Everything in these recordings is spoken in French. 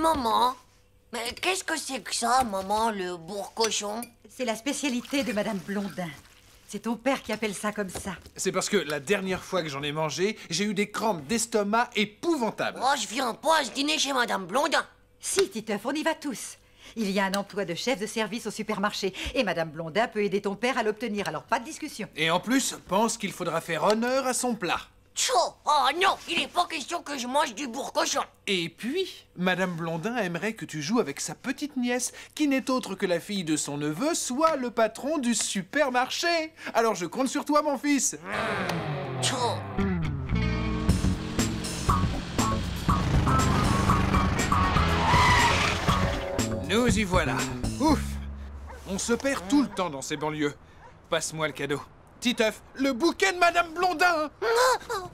maman. Mais qu'est-ce que c'est que ça, maman, le bourre-cochon? C'est la spécialité de Madame Blondin. C'est ton père qui appelle ça comme ça. C'est parce que la dernière fois que j'en ai mangé, j'ai eu des crampes d'estomac épouvantables. Oh, je viens pas à ce dîner chez Madame Blondin. Si, Titeuf, on y va tous. Il y a un emploi de chef de service au supermarché et Madame Blondin peut aider ton père à l'obtenir, alors pas de discussion. Et en plus, pense qu'il faudra faire honneur à son plat. Tchou! Oh non, il n'est pas question que je mange du bourre-cochon. Et puis, Madame Blondin aimerait que tu joues avec sa petite nièce, qui n'est autre que la fille de son neveu, soit le patron du supermarché. Alors je compte sur toi, mon fils. Tchou! Nous y voilà. Ouf! On se perd tout le temps dans ces banlieues. Passe-moi le cadeau. Titeuf, le bouquet de Madame Blondin!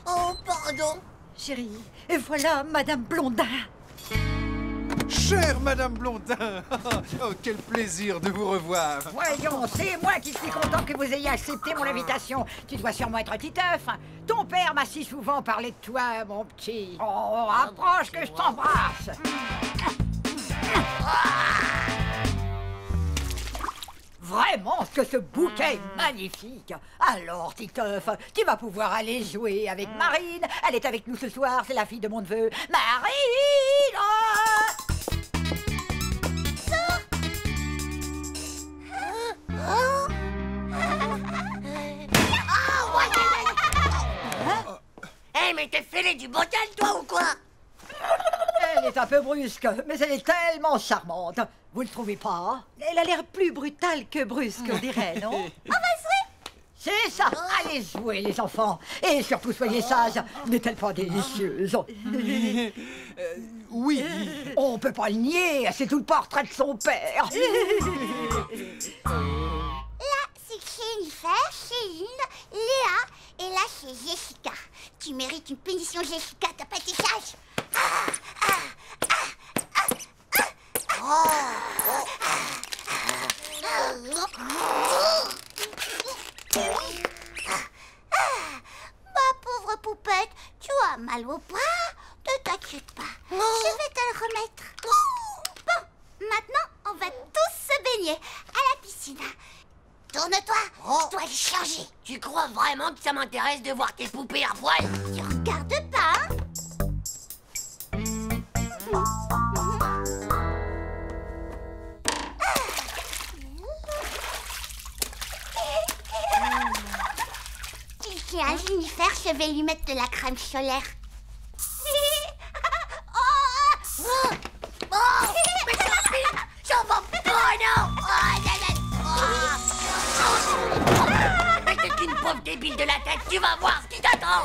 Oh, pardon. Chérie, et voilà Madame Blondin. Chère Madame Blondin! Oh, quel plaisir de vous revoir! Voyons, c'est moi qui suis content que vous ayez accepté mon invitation. Tu dois sûrement être Titeuf. Ton père m'a si souvent parlé de toi, mon petit. Oh, approche que je t'embrasse. Vraiment que ce bouquet est magnifique. Alors, Titeuf, tu vas pouvoir aller jouer avec Marine. Elle est avec nous ce soir, c'est la fille de mon neveu. Marine! Hé, mais t'es fêlé du bocal, toi, ou quoi? Elle est un peu brusque, mais elle est tellement charmante. Vous ne trouvez pas? Elle a l'air plus brutale que brusque, on dirait, non? C'est ça. Allez jouer, les enfants. Et surtout, soyez sages. N'est-elle pas délicieuse? Oui. On peut pas le nier, c'est tout le portrait de son père. Là, c'est Jennifer, Céline, Léa, et là, c'est Jessica. Tu mérites une punition, Jessica, t'as pas été sage. Ma pauvre poupette, tu as mal au bras? Ne t'inquiète pas, je vais te le remettre. Bon, maintenant, on va tous se baigner à la piscine. Tourne-toi, je dois le changer. Tu crois vraiment que ça m'intéresse de voir tes poupées à poil? Tu regardes pas, hein? Tiens, Jennifer, je vais lui mettre de la crème solaire. Mais ça va pas, non! Mais t'es qu'une pauvre débile de la tête, tu vas voir ce qui t'attend!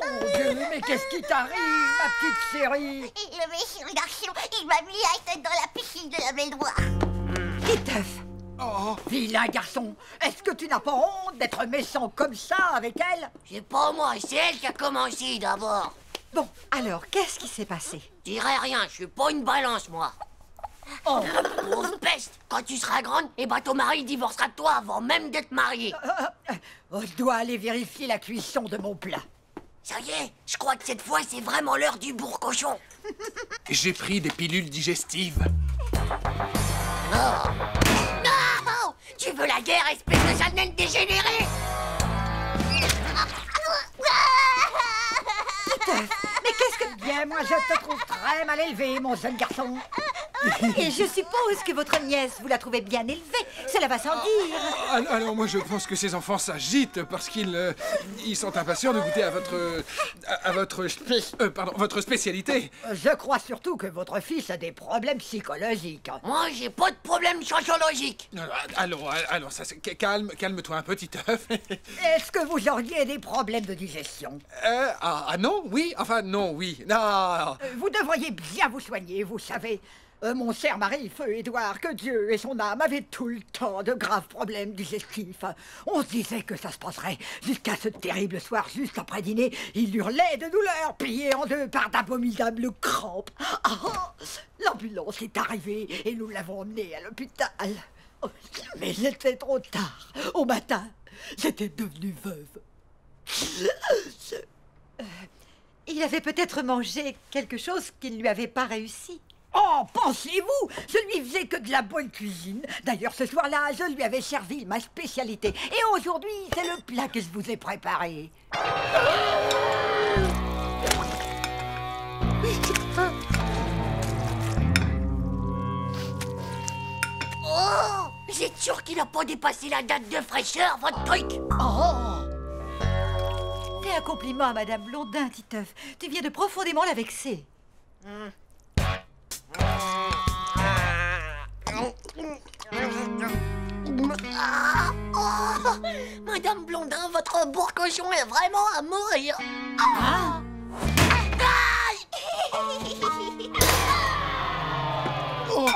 Mon Dieu, mais qu'est-ce qui t'arrive, ma petite chérie? Le méchant garçon, il m'a mis la tête dans la piscine de la baignoire. Titeuf, Oh, Vilain garçon, est-ce que tu n'as pas honte d'être méchant comme ça avec elle? C'est pas moi, c'est elle qui a commencé d'abord. bon, alors, qu'est-ce qui s'est passé? Je dirais rien, je suis pas une balance, moi. Oh, Pauvre peste, quand tu seras grande, eh ben ton mari divorcera de toi avant même d'être marié. je dois aller vérifier la cuisson de mon plat. Ça y est, je crois que cette fois, c'est vraiment l'heure du bourre-cochon. j'ai pris des pilules digestives. Non! Tu veux la guerre, espèce de sale naine dégénérée? Mais qu'est-ce que... Bien, moi je te trouve très mal élevé, mon jeune garçon. Et je suppose que votre nièce, vous la trouvez bien élevée. Cela va sans dire. Alors moi je pense que ces enfants s'agitent parce qu'ils ils sont impatients de goûter à votre spécialité. Je crois surtout que votre fils a des problèmes psychologiques. Moi, j'ai pas de problème sociologique. Alors ça c'est calme-toi un petit œuf. Est-ce que vous auriez des problèmes de digestion? Non, oui, enfin non, oui, non. Vous devriez bien vous soigner, vous savez. Mon cher mari, feu Édouard, que Dieu et son âme avaient tout le temps de graves problèmes digestifs. On se disait que ça se passerait jusqu'à ce terrible soir, juste après dîner. Il hurlait de douleur, plié en deux par d'abominables crampes. L'ambulance est arrivée et nous l'avons emmené à l'hôpital. Mais c'était trop tard. Au matin, j'étais devenue veuve. Il avait peut-être mangé quelque chose qui ne lui avait pas réussi. Oh, pensez-vous, je lui faisais que de la bonne cuisine. D'ailleurs, ce soir-là, je lui avais servi ma spécialité. Et aujourd'hui, c'est le plat que je vous ai préparé. Oh, vous êtes sûr qu'il n'a pas dépassé la date de fraîcheur, votre truc? Oh! Fais un compliment à Madame Blondin, Titeuf. Tu viens de profondément la vexer. Ah, oh, Madame Blondin, votre bourre-cochon est vraiment à mourir. Ah. Oh.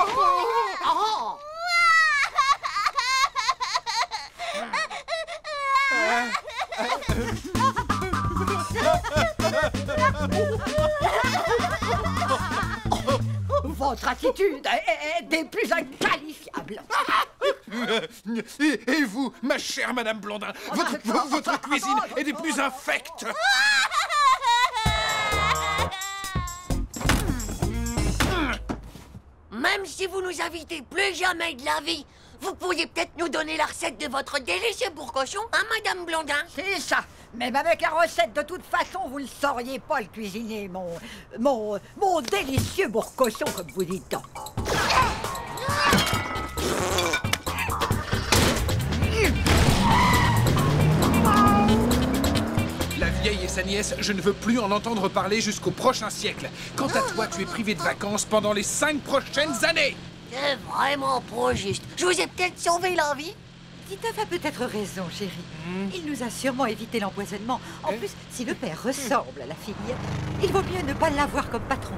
Votre attitude est des plus inqualifiables. Et vous, ma chère Madame Blondin, votre cuisine est des plus infectes. Même si vous nous invitez plus jamais de la vie, vous pourriez peut-être nous donner la recette de votre délicieux bourre-cochon, hein, Madame Blondin? C'est ça. Même avec la recette, de toute façon, vous ne sauriez pas le cuisiner, mon délicieux bourre-cochon, comme vous dites. La vieille et sa nièce, je ne veux plus en entendre parler jusqu'au prochain siècle. Quant à toi, tu es privé de vacances pendant les 5 prochaines années. C'est vraiment pas juste. Je vous ai peut-être sauvé la vie. Titeuf a peut-être raison, chérie. Il nous a sûrement évité l'empoisonnement. En plus, si le père ressemble à la fille, il vaut mieux ne pas l'avoir comme patron.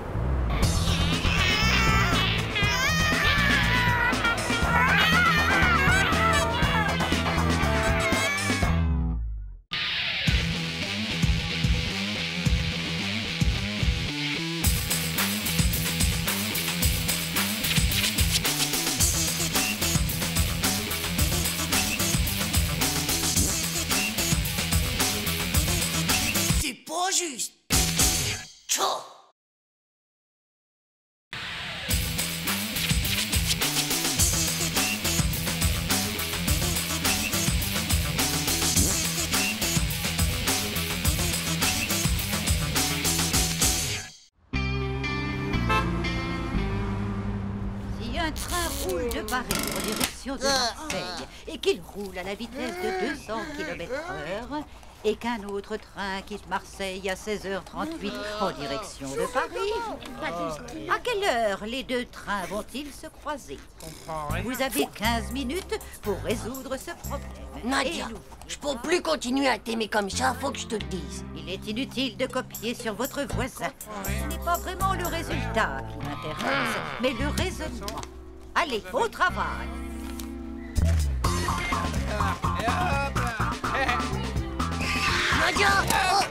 C'est pas juste. Tchao. Si un train roule de Paris en direction de Marseille et qu'il roule à la vitesse de 200 km/h et qu'un autre train quitte Marseille à 16h38 en direction de Paris, à quelle heure les deux trains vont-ils se croiser? Vous avez 15 minutes pour résoudre ce problème. Nadia, Et nous, je peux plus continuer à t'aimer comme ça, faut que je te le dise. il est inutile de copier sur votre voisin. Ce n'est pas vraiment le résultat qui m'intéresse, mais le raisonnement. Allez, au travail. Nadia, oh,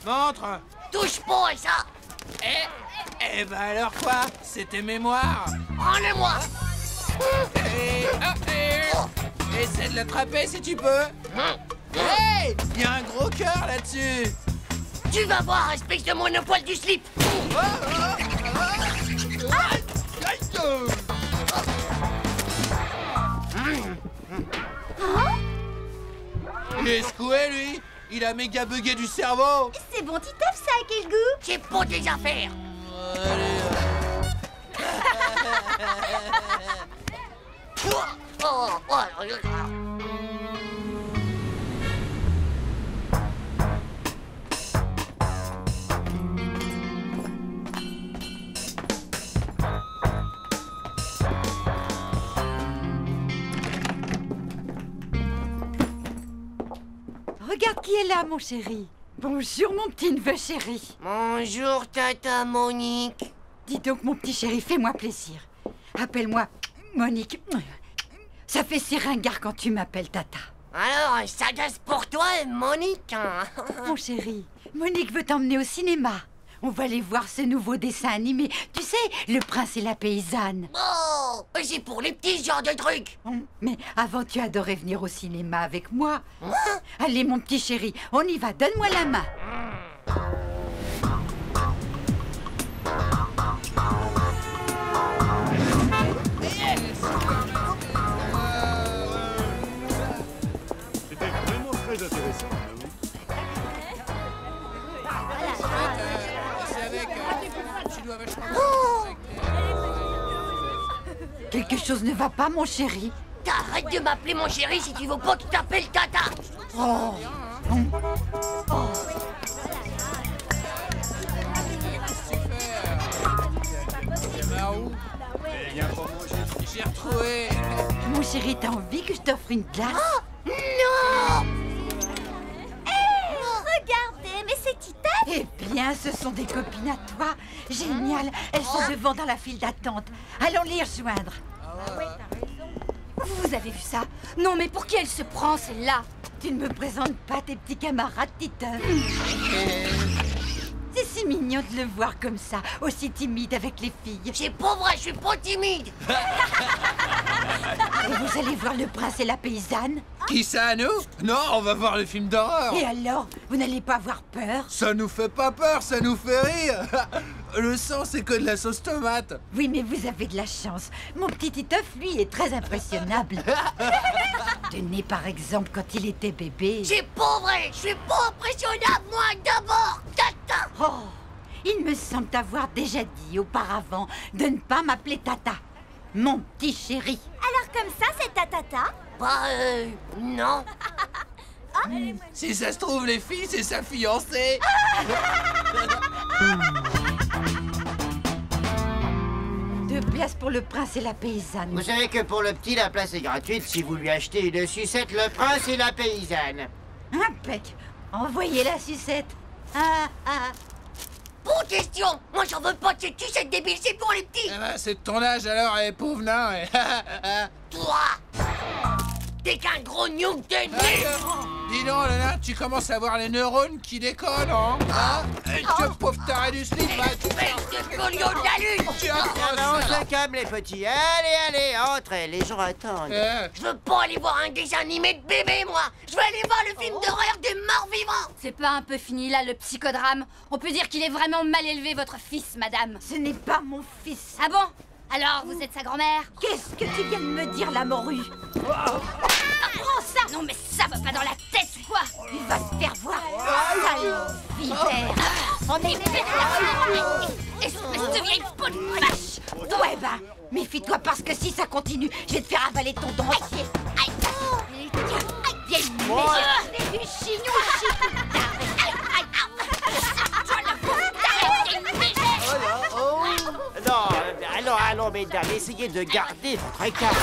Montre. touche pas à ça. Eh ben alors quoi? C'est tes mémoires. Prends-le-moi. Essaie de l'attraper si tu peux. Hey, il y a un gros cœur là-dessus. Tu vas voir, espèce de monopole du slip. Il est secoué, lui. Il a méga bugué du cerveau. C'est bon, Titeuf, ça a quel goût? C'est pas tes affaires. Regarde qui est là, mon chéri. Bonjour, mon petit neveu chéri. Bonjour, Tata Monique. Dis donc, mon petit chéri, fais-moi plaisir. Appelle-moi Monique. Ça fait si ringard quand tu m'appelles Tata. Alors, ça gaze pour toi, Monique. Mon chéri, Monique veut t'emmener au cinéma. On va aller voir ce nouveau dessin animé. Tu sais, Le Prince et la Paysanne. Oh, c'est pour les petits, ce genre de trucs. Mais avant, tu adorais venir au cinéma avec moi. Allez, mon petit chéri, on y va. Donne-moi la main. C'était vraiment très intéressant. Quelque chose ne va pas, mon chéri. T'arrêtes de m'appeler mon chéri si tu veux pas que tu t'appelles Tata. Oh. J'ai retrouvé. Mon chéri, t'as envie que je t'offre une glace? Non! Regardez, mais c'est Titeuf. Eh bien, ce sont des copines à toi. Génial, elles sont devant dans la file d'attente. Allons les rejoindre. Vous avez vu ça? Non, mais pour qui elle se prend, celle-là? Tu ne me présentes pas tes petits camarades, Titeuf. C'est si mignon de le voir comme ça, aussi timide avec les filles. C'est pas vrai, je suis pas timide. Et vous allez voir Le Prince et la Paysanne? Qui ça, nous? Non, on va voir le film d'horreur. Et alors, vous n'allez pas avoir peur? Ça nous fait pas peur, ça nous fait rire. Le sang, c'est que de la sauce tomate. Oui, mais vous avez de la chance. Mon petit Titeuf, lui, est très impressionnable. Tenez, par exemple, quand il était bébé. C'est pas vrai, je suis pas impressionnable, moi, d'abord, Tata. Oh, il me semble t'avoir déjà dit auparavant de ne pas m'appeler Tata. Mon petit chéri. Alors comme ça, c'est ta tata? Bah, non. Si ça se trouve, les filles, c'est sa fiancée. Deux places pour Le Prince et la Paysanne. Vous savez que pour le petit, la place est gratuite si vous lui achetez une sucette Le Prince et la Paysanne. Impec. Envoyez la sucette. Ah, ah. Bonne question. Moi, j'en veux pas de cette sucette débile, c'est pour les petits. Ah bah, c'est de ton âge alors, pauvre nain. Toi, t'es qu'un gros gnouk de nez. Dis donc, le nain, tu commences à voir les neurones qui déconnent, hein? Ce pauvre taré du slip, Espèce de collion de la lune. tu as On se calme, les petits. Allez, allez, entrez, les gens attendent. Je veux pas aller voir un dessin animé de bébé, moi. Je veux aller voir le film d'horreur des morts vivants. C'est pas un peu fini, là, le psychodrame? On peut dire qu'il est vraiment mal élevé, votre fils, madame. Ce n'est pas mon fils. Ah bon? Alors, vous êtes sa grand-mère? Qu'est-ce que tu viens de me dire, la morue? Prends ça! Non, mais ça va pas dans la tête, ou quoi? Il va se faire voir. Sale vipère. On est espèce de vieille peau de vache! Ouais, bah, méfie-toi parce que si ça continue, je vais te faire avaler ton dentier. Aïe! Vieille merde. Du chignon, Non, allons, mesdames, essayez de garder votre calme.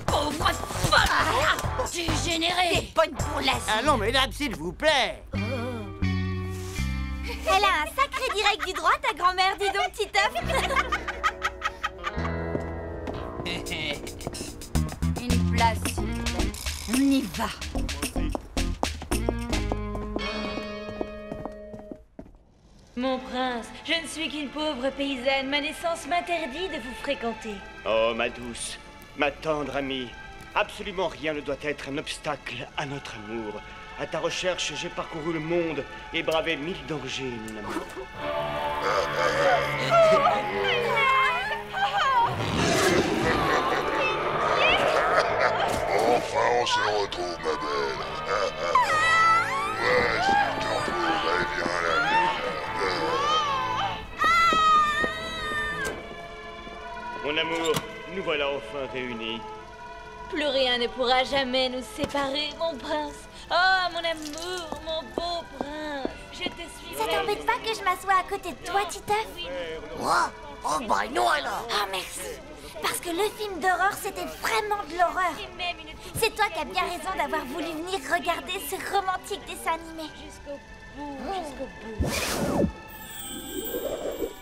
Pauvre folle! Dégénérée! bonne pour l'asile. Allons, mesdames, s'il vous plaît. Elle a un sacré direct du droit, ta grand-mère, dis donc, Titeuf. Une place, s'il vous plaît. On y va. Mon prince, je ne suis qu'une pauvre paysanne. Ma naissance m'interdit de vous fréquenter. Oh, ma douce, ma tendre amie, absolument rien ne doit être un obstacle à notre amour. À ta recherche, j'ai parcouru le monde et bravé 1000 dangers, mon amour. Enfin, on se retrouve, ma belle. Ouais, si je te retrouverai bien la vie. Mon amour, nous voilà enfin réunis. Plus rien ne pourra jamais nous séparer, mon prince. Oh, mon amour, mon beau prince. Je te suis. Ça t'embête pas que je m'assoie à côté de toi, Titeuf? Moi? Oh, bah non alors. Oh, merci. Parce que le film d'horreur, c'était vraiment de l'horreur. C'est toi qui as bien raison d'avoir voulu venir regarder ce romantique dessin animé. Jusqu'au bout, jusqu'au bout.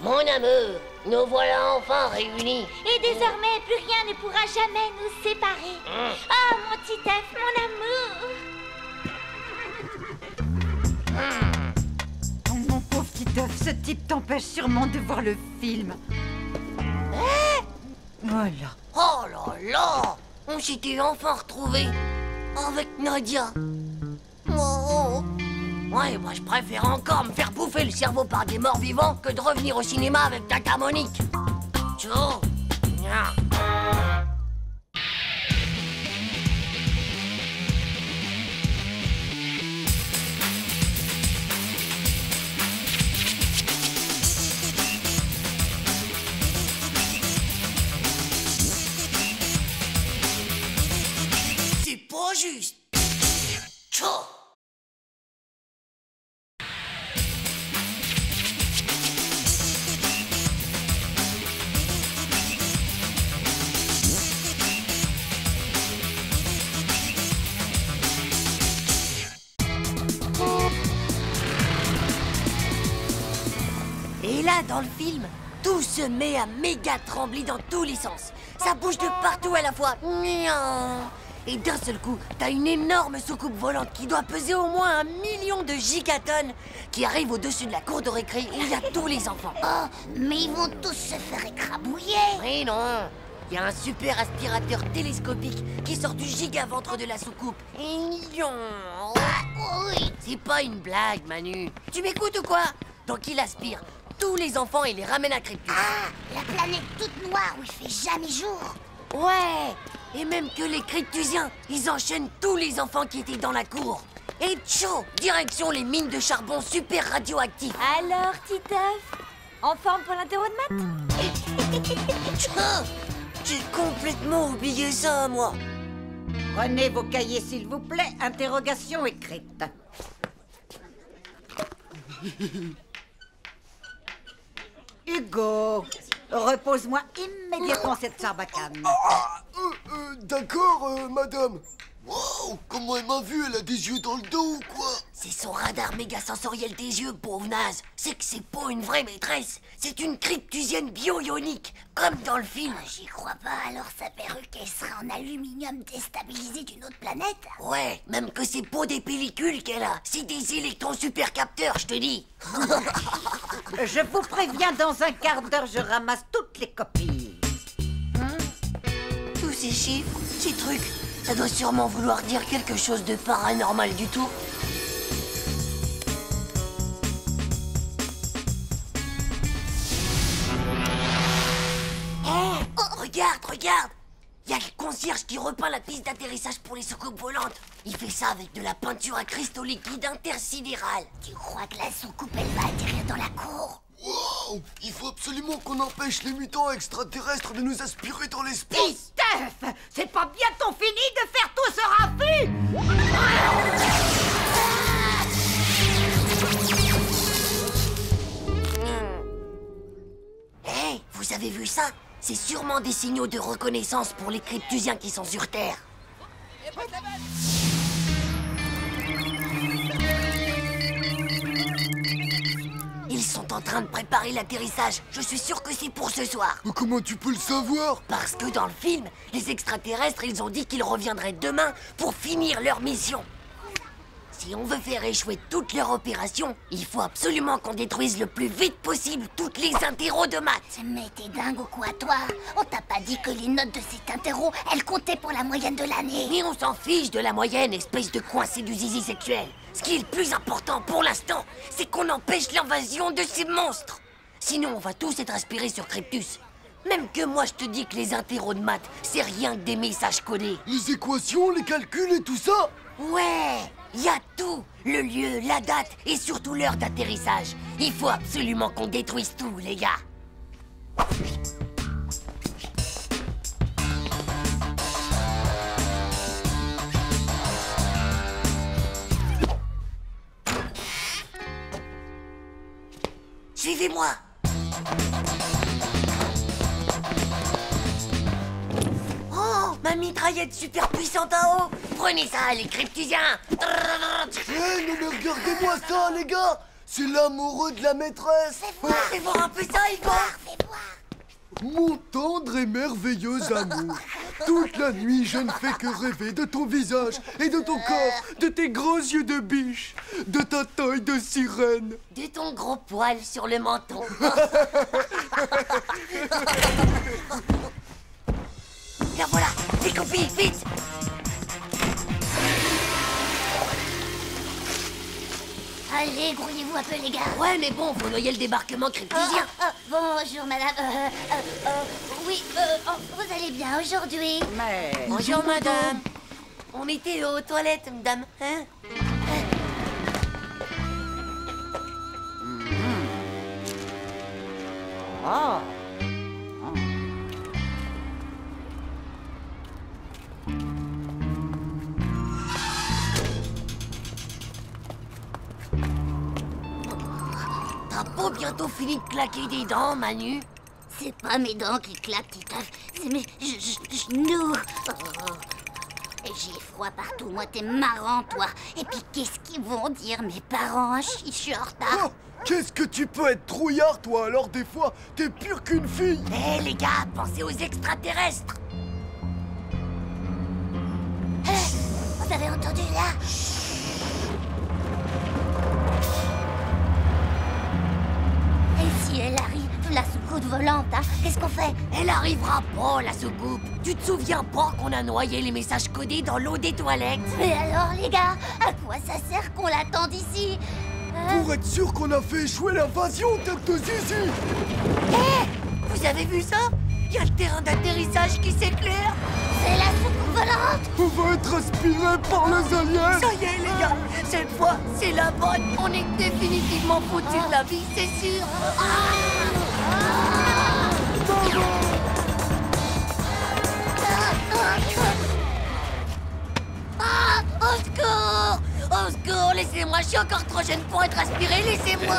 Mon amour, nous voilà enfin réunis. Et désormais, plus rien ne pourra jamais nous séparer. Oh, mon Titeuf, mon amour. Oh, mon pauvre Titeuf, ce type t'empêche sûrement de voir le film. Voilà. Oh là là! On s'était enfin retrouvés avec Nadia. Oh. Ouais, moi je préfère encore me faire bouffer le cerveau par des morts vivants que de revenir au cinéma avec Tata Monique. Ciao. Nya. C'est pas juste. Ciao. Et là, dans le film, tout se met à méga trembler dans tous les sens. Ça bouge de partout à la fois. Et d'un seul coup, t'as une énorme soucoupe volante qui doit peser au moins 1 million de gigatonnes qui arrive au-dessus de la cour de récré où il y a tous les enfants. Oh, mais ils vont tous se faire écrabouiller. Oui, non. Il y a un super aspirateur télescopique qui sort du gigaventre de la soucoupe. Oui. C'est pas une blague, Manu. Tu m'écoutes ou quoi? Donc il aspire tous les enfants et les ramène à Cryptus. Ah, la planète toute noire où il fait jamais jour. Ouais. Et même que les Cryptusiens, ils enchaînent tous les enfants qui étaient dans la cour. Et tchou, direction les mines de charbon super radioactifs. Alors, Titeuf, en forme pour l'interro de maths? J'ai complètement oublié ça, moi. Prenez vos cahiers, s'il vous plaît. Interrogation écrite. Hugo, repose-moi immédiatement cette sarbacane. D'accord, madame. Wow, comment elle m'a vu? Elle a des yeux dans le dos ou quoi? C'est son radar méga sensoriel des yeux, pauvre naze. C'est que c'est pas une vraie maîtresse. C'est une cryptusienne bio-ionique, comme dans le film. J'y crois pas, alors sa perruque, elle sera en aluminium déstabilisé d'une autre planète? Ouais, même que c'est pas des pellicules qu'elle a. C'est des électrons supercapteurs, je te dis. Je vous préviens, dans un quart d'heure, je ramasse toutes les copies. Tous ces chiffres, ces trucs, ça doit sûrement vouloir dire quelque chose de paranormal du tout. Oh, regarde! Il y a le concierge qui repeint la piste d'atterrissage pour les soucoupes volantes. Il fait ça avec de la peinture à cristaux liquides intersidérales. Tu crois que la soucoupe, elle va atterrir dans la cour? Wow, il faut absolument qu'on empêche les mutants extraterrestres de nous aspirer dans l'espace. Steph, c'est pas bientôt fini de faire tout ce raffut? Hé, vous avez vu ça? C'est sûrement des signaux de reconnaissance pour les Cryptusiens qui sont sur Terre. Ils sont en train de préparer l'atterrissage. Je suis sûr que c'est pour ce soir. Mais comment tu peux le savoir? Parce que dans le film, les extraterrestres, ils ont dit qu'ils reviendraient demain pour finir leur mission. Si on veut faire échouer toute leur opération, il faut absolument qu'on détruise le plus vite possible toutes les interros de maths. Mais t'es dingue ou quoi, toi? On t'a pas dit que les notes de cet interro, elles comptaient pour la moyenne de l'année? Mais on s'en fiche de la moyenne, espèce de coincé du zizi sexuel. Ce qui est le plus important pour l'instant, c'est qu'on empêche l'invasion de ces monstres. Sinon, on va tous être aspirés sur Cryptus. Même que moi, je te dis que les interros de maths, c'est rien que des messages codés. Les équations, les calculs et tout ça? Ouais, il y a tout. Le lieu, la date et surtout l'heure d'atterrissage. Il faut absolument qu'on détruise tout, les gars. Suivez-moi. Oh, ma mitraillette super puissante en haut. Prenez ça, les Cryptusiens. Hé, mais regardez-moi ça, les gars. C'est l'amoureux de la maîtresse. Fais voir un peu ça, Igor. Fais voir. Mon tendre et merveilleux amour. Toute la nuit, je ne fais que rêver de ton visage et de ton corps, de tes gros yeux de biche, de ta taille de sirène. De ton gros poil sur le menton. La voilà, découpille, vite. Allez, grouillez-vous un peu, les gars. Ouais, mais bon, faut noyer le débarquement cryptisien. Bonjour, madame. Oui, vous allez bien aujourd'hui? Mais... Bonjour, madame. On était aux toilettes, madame, hein? Oh. T'as pas bientôt fini de claquer des dents, Manu? C'est pas mes dents qui claquent, Titeuf, c'est mes genoux. Et j'ai froid partout, moi t'es marrant, toi. Et puis qu'est-ce qu'ils vont dire mes parents? Je suis en retard. Oh, qu'est-ce que tu peux être trouillard, toi? Alors des fois, t'es pire qu'une fille. Hé, les gars, pensez aux extraterrestres. Vous avez entendu là? Et si elle arrive, la soucoupe volante, hein? Qu'est-ce qu'on fait? Elle arrivera pas, la soucoupe. Tu te souviens pas qu'on a noyé les messages codés dans l'eau des toilettes? Mais alors, les gars, à quoi ça sert qu'on l'attende ici? Pour être sûr qu'on a fait échouer l'invasion, tête de zizi. Hé, vous avez vu ça? Il y a le terrain d'atterrissage qui s'éclaire. C'est la soucoupe volante. On va être aspiré par les aliens. Ça y est, les gars, cette fois, c'est la bonne. On est définitivement foutus de la vie, c'est sûr. Au secours! Au secours, laissez-moi, je suis encore trop jeune pour être aspiré, laissez-moi!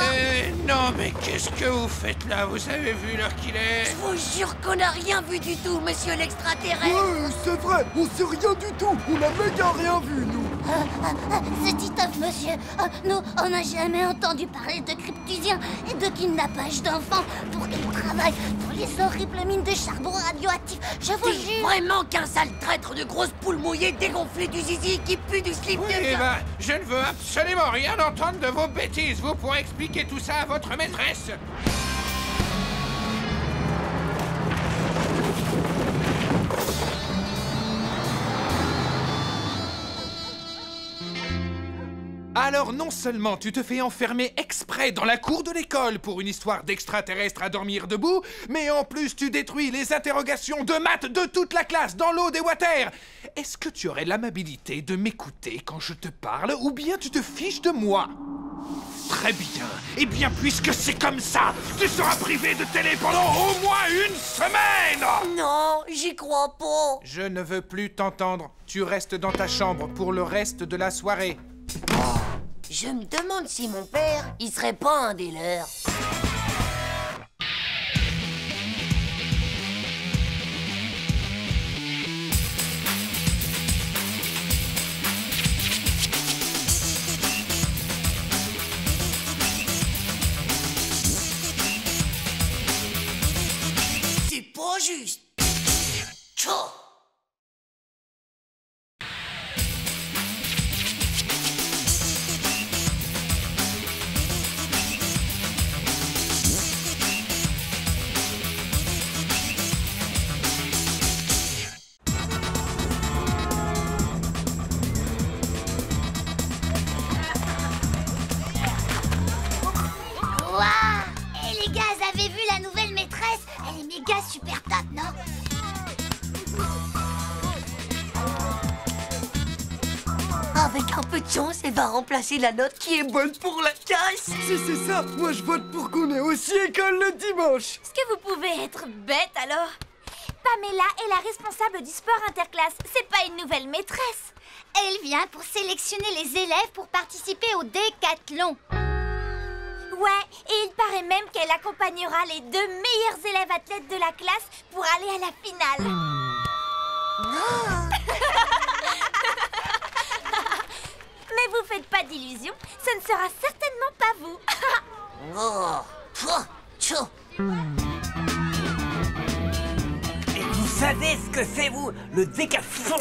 Non, mais qu'est-ce que vous faites là? Vous avez vu l'heure qu'il est? Je vous jure qu'on n'a rien vu du tout, monsieur l'extraterrestre! Ouais, c'est vrai, on sait rien du tout. On a méga rien vu, nous. C'est Titeuf, monsieur. Nous, on n'a jamais entendu parler de cryptusiens et de kidnappage d'enfants pour qu'ils travaillent pour les horribles mines de charbon radioactif. Je vous T'es jure. vraiment qu'un sale traître de grosse poule mouillée dégonflée du zizi qui pue du slip de... Eh ben, je ne veux absolument rien entendre de vos bêtises. Vous pourrez expliquer tout ça à votre maîtresse. Alors non seulement tu te fais enfermer exprès dans la cour de l'école pour une histoire d'extraterrestre à dormir debout, mais en plus tu détruis les interrogations de maths de toute la classe dans l'eau des water. Est-ce que tu aurais l'amabilité de m'écouter quand je te parle, ou bien tu te fiches de moi? Très bien. Eh bien, puisque c'est comme ça, tu seras privé de télé pendant au moins une semaine! Non, j'y crois pas. Je ne veux plus t'entendre. Tu restes dans ta chambre pour le reste de la soirée. Je me demande si mon père, il serait pas un des leurs. C'est pas juste. Tchou. Et les gars, vous avez vu la nouvelle maîtresse? Elle est méga super top, non? Avec un peu de chance, elle va remplacer la note qui est bonne pour la classe. Si c'est ça, moi je vote pour qu'on ait aussi école le dimanche. Est-ce que vous pouvez être bête alors? Pamela est la responsable du sport interclasse. C'est pas une nouvelle maîtresse. Elle vient pour sélectionner les élèves pour participer au décathlon. Ouais, et il paraît même qu'elle accompagnera les 2 meilleurs élèves athlètes de la classe pour aller à la finale. Mais vous faites pas d'illusions, ce ne sera certainement pas vous. Oh. Et vous savez ce que c'est, vous? Le décathlon?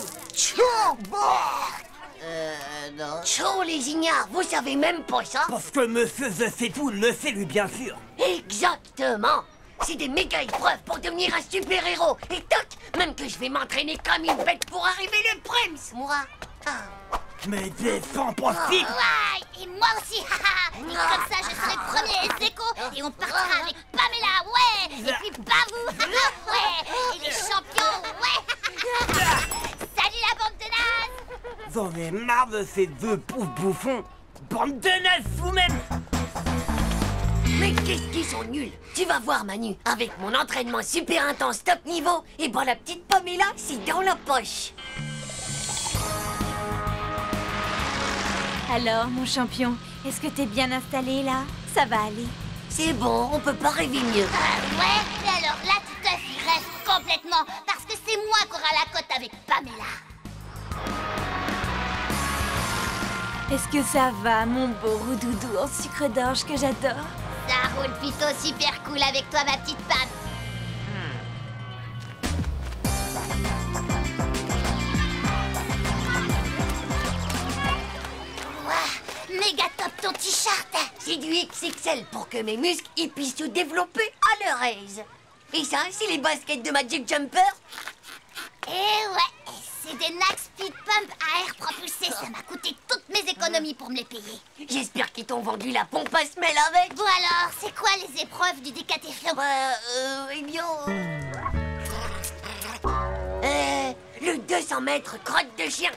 Non. Chaud, les ignares, vous savez même pas ça? Parce que monsieur The sait tout le sait, lui, bien sûr. Exactement. C'est des méga épreuves pour devenir un super-héros. Et toc, même que je vais m'entraîner comme une bête pour arriver le prince, moi. Mais c'est impossible. Ouais, et moi aussi, haha. Et comme ça, je serai premier ex aequo et on partira avec Pamela, ouais. Et puis Babou, ouais. Et les champions, ouais. Salut la bande de nazes. J'en ai marre de ces deux pauvres bouffons. Bande de nazes, vous-même. Mais qu'est-ce qu'ils sont nuls. Tu vas voir, Manu, avec mon entraînement super intense top niveau, et ben la petite Pamela, c'est dans la poche. Alors, mon champion, est-ce que t'es bien installé là? Ça va aller. C'est bon, on peut pas rêver mieux. Ouais, mais alors là, Titeuf, il rêve complètement, parce que c'est moi qui aura la cote avec Pamela. Est-ce que ça va, mon beau roudoudou en sucre d'orge que j'adore? Ça roule plutôt super cool avec toi, ma petite Pam. Méga top ton t-shirt. C'est du XXL pour que mes muscles ils puissent se développer à leur aise. Et ça, c'est les baskets de Magic Jumper. Eh ouais, c'est des Nike Speed Pump à air propulsé. Ça m'a coûté toutes mes économies pour me les payer. J'espère qu'ils t'ont vendu la pompe à semelle avec. Bon alors, c'est quoi les épreuves du décathlon? Eh bien... le 200 mètres crotte de chien.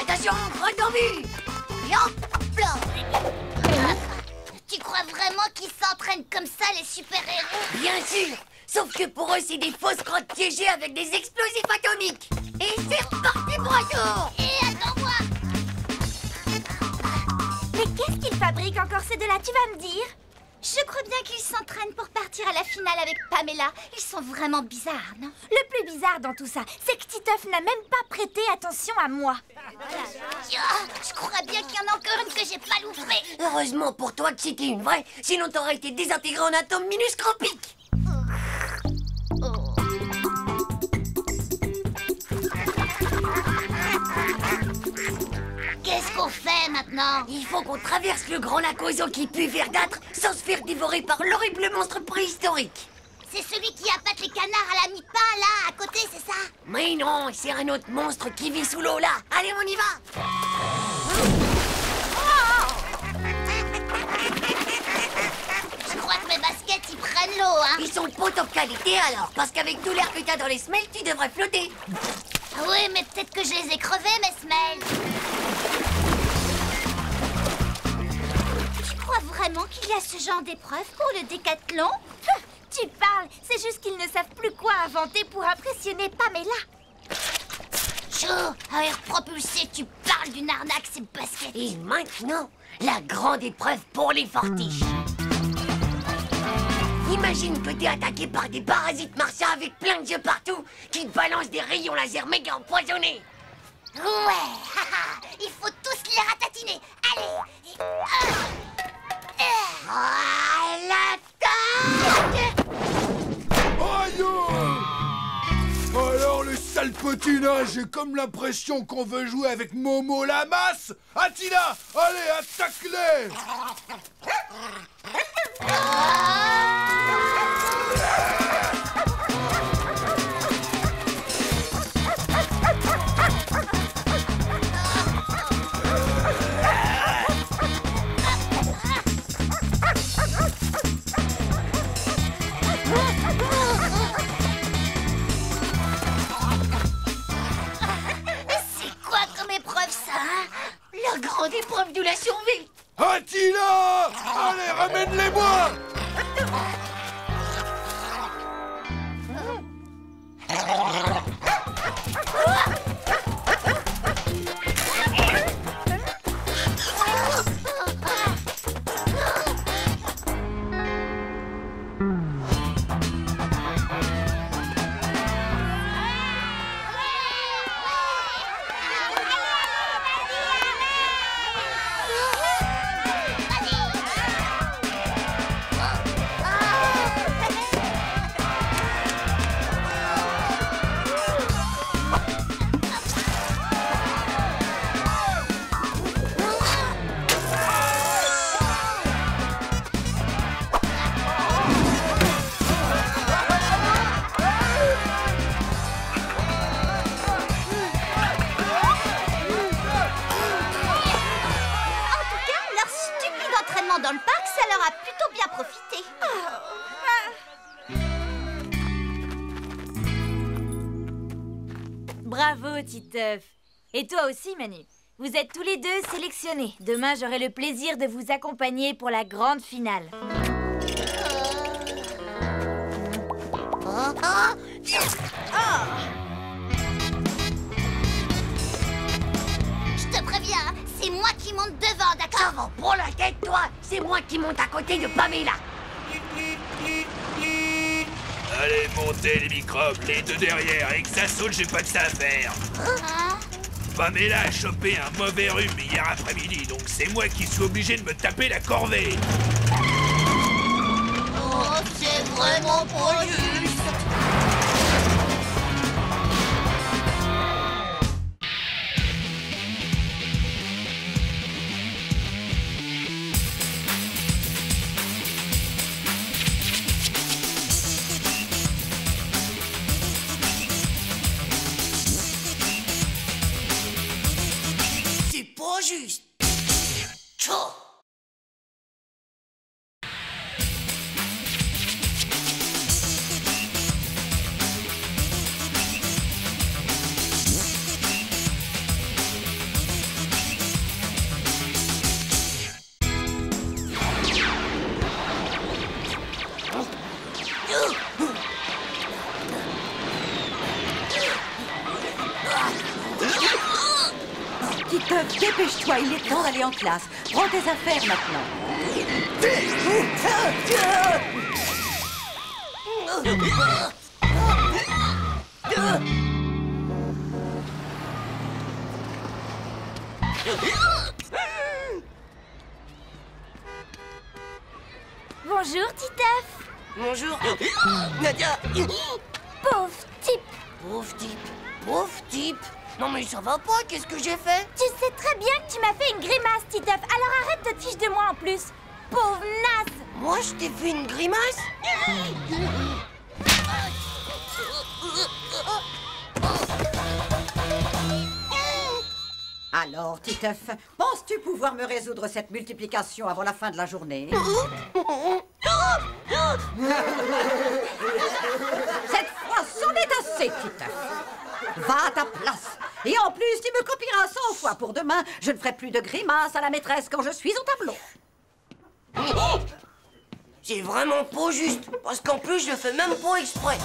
Attention, crotte en vue. Et hop là. Tu crois vraiment qu'ils s'entraînent comme ça, les super-héros? Bien sûr. Sauf que pour eux, c'est des fausses crottes piégées avec des explosifs atomiques. Et c'est reparti pour un tour. Et attends-moi. Mais qu'est-ce qu'ils fabriquent encore ces deux-là, tu vas me dire? Je crois bien qu'ils s'entraînent pour partir à la finale avec Pamela. Ils sont vraiment bizarres, non? Le plus bizarre dans tout ça, c'est que Titeuf n'a même pas prêté attention à moi. Je crois bien qu'il y en a encore une que j'ai pas loupée. Heureusement pour toi que c'était une vraie, sinon t'aurais été désintégré en atomes minuscropiques. Qu'est-ce qu'on fait maintenant? Il faut qu'on traverse le grand lac aux eaux qui pue verdâtre sans se faire dévorer par l'horrible monstre préhistorique. C'est celui qui appâte les canards à la mi-pain, là, à côté, c'est ça? Mais non, c'est un autre monstre qui vit sous l'eau, là. Allez, on y va. Je crois que mes baskets, ils prennent l'eau, hein? Ils sont pas top qualité, alors, parce qu'avavec tout l'air que t'as dans les semelles, tu devrais flotter. Ah oui, mais peut-être que je les ai crevés, mes semelles. Tu crois vraiment qu'il y a ce genre d'épreuve pour le décathlon? Tu parles, c'est juste qu'ils ne savent plus quoi inventer pour impressionner Pamela. Chou, à air propulsé, tu parles d'une arnaque, ces baskets. Et maintenant, la grande épreuve pour les fortiches. Imagine que t'es attaqué par des parasites martiens avec plein de yeux partout qui te balancent des rayons laser méga empoisonnés. Ouais, il faut tous les ratatiner. Allez. À l'attaque! Aïe! Alors le sale potinage, j'ai comme l'impression qu'on veut jouer avec Momo la masse. Attila, allez, attaque-les! La grande épreuve de la survie. Attila! Allez, ramène-les-moi! Bravo, Titeuf. Et toi aussi, Manu. Vous êtes tous les deux sélectionnés. Demain, j'aurai le plaisir de vous accompagner pour la grande finale. Je te préviens, c'est moi qui monte devant, d'accord? Avant, prends la tête, toi. C'est moi qui monte à côté de Pamela. Allez, montez les microbes, les deux derrière, et que ça saute, j'ai pas que ça à faire. Pamela a chopé un mauvais rhume hier après-midi, donc c'est moi qui suis obligé de me taper la corvée. Oh, c'est vraiment pas juste. Pas juste. Tchou. Titeuf, dépêche-toi, il est temps d'aller en classe. Prends tes affaires maintenant. Bonjour, Titeuf. Bonjour. Nadia. Pauvre type. Pauvre type. Pauvre type. Non mais ça va pas, qu'est-ce que j'ai fait? Tu sais très bien que tu m'as fait une grimace, Titeuf. Alors arrête de te fiche de moi en plus. Pauvre naze. Moi, je t'ai fait une grimace? Alors, Titeuf, penses-tu pouvoir me résoudre cette multiplication avant la fin de la journée? Cette fois, c'en est assez, Titeuf. Va à ta place. Et en plus, tu me copieras 100 fois pour demain. Je ne ferai plus de grimaces à la maîtresse quand je suis au tableau. C'est vraiment pas juste, parce qu'en plus, je le fais même pas exprès.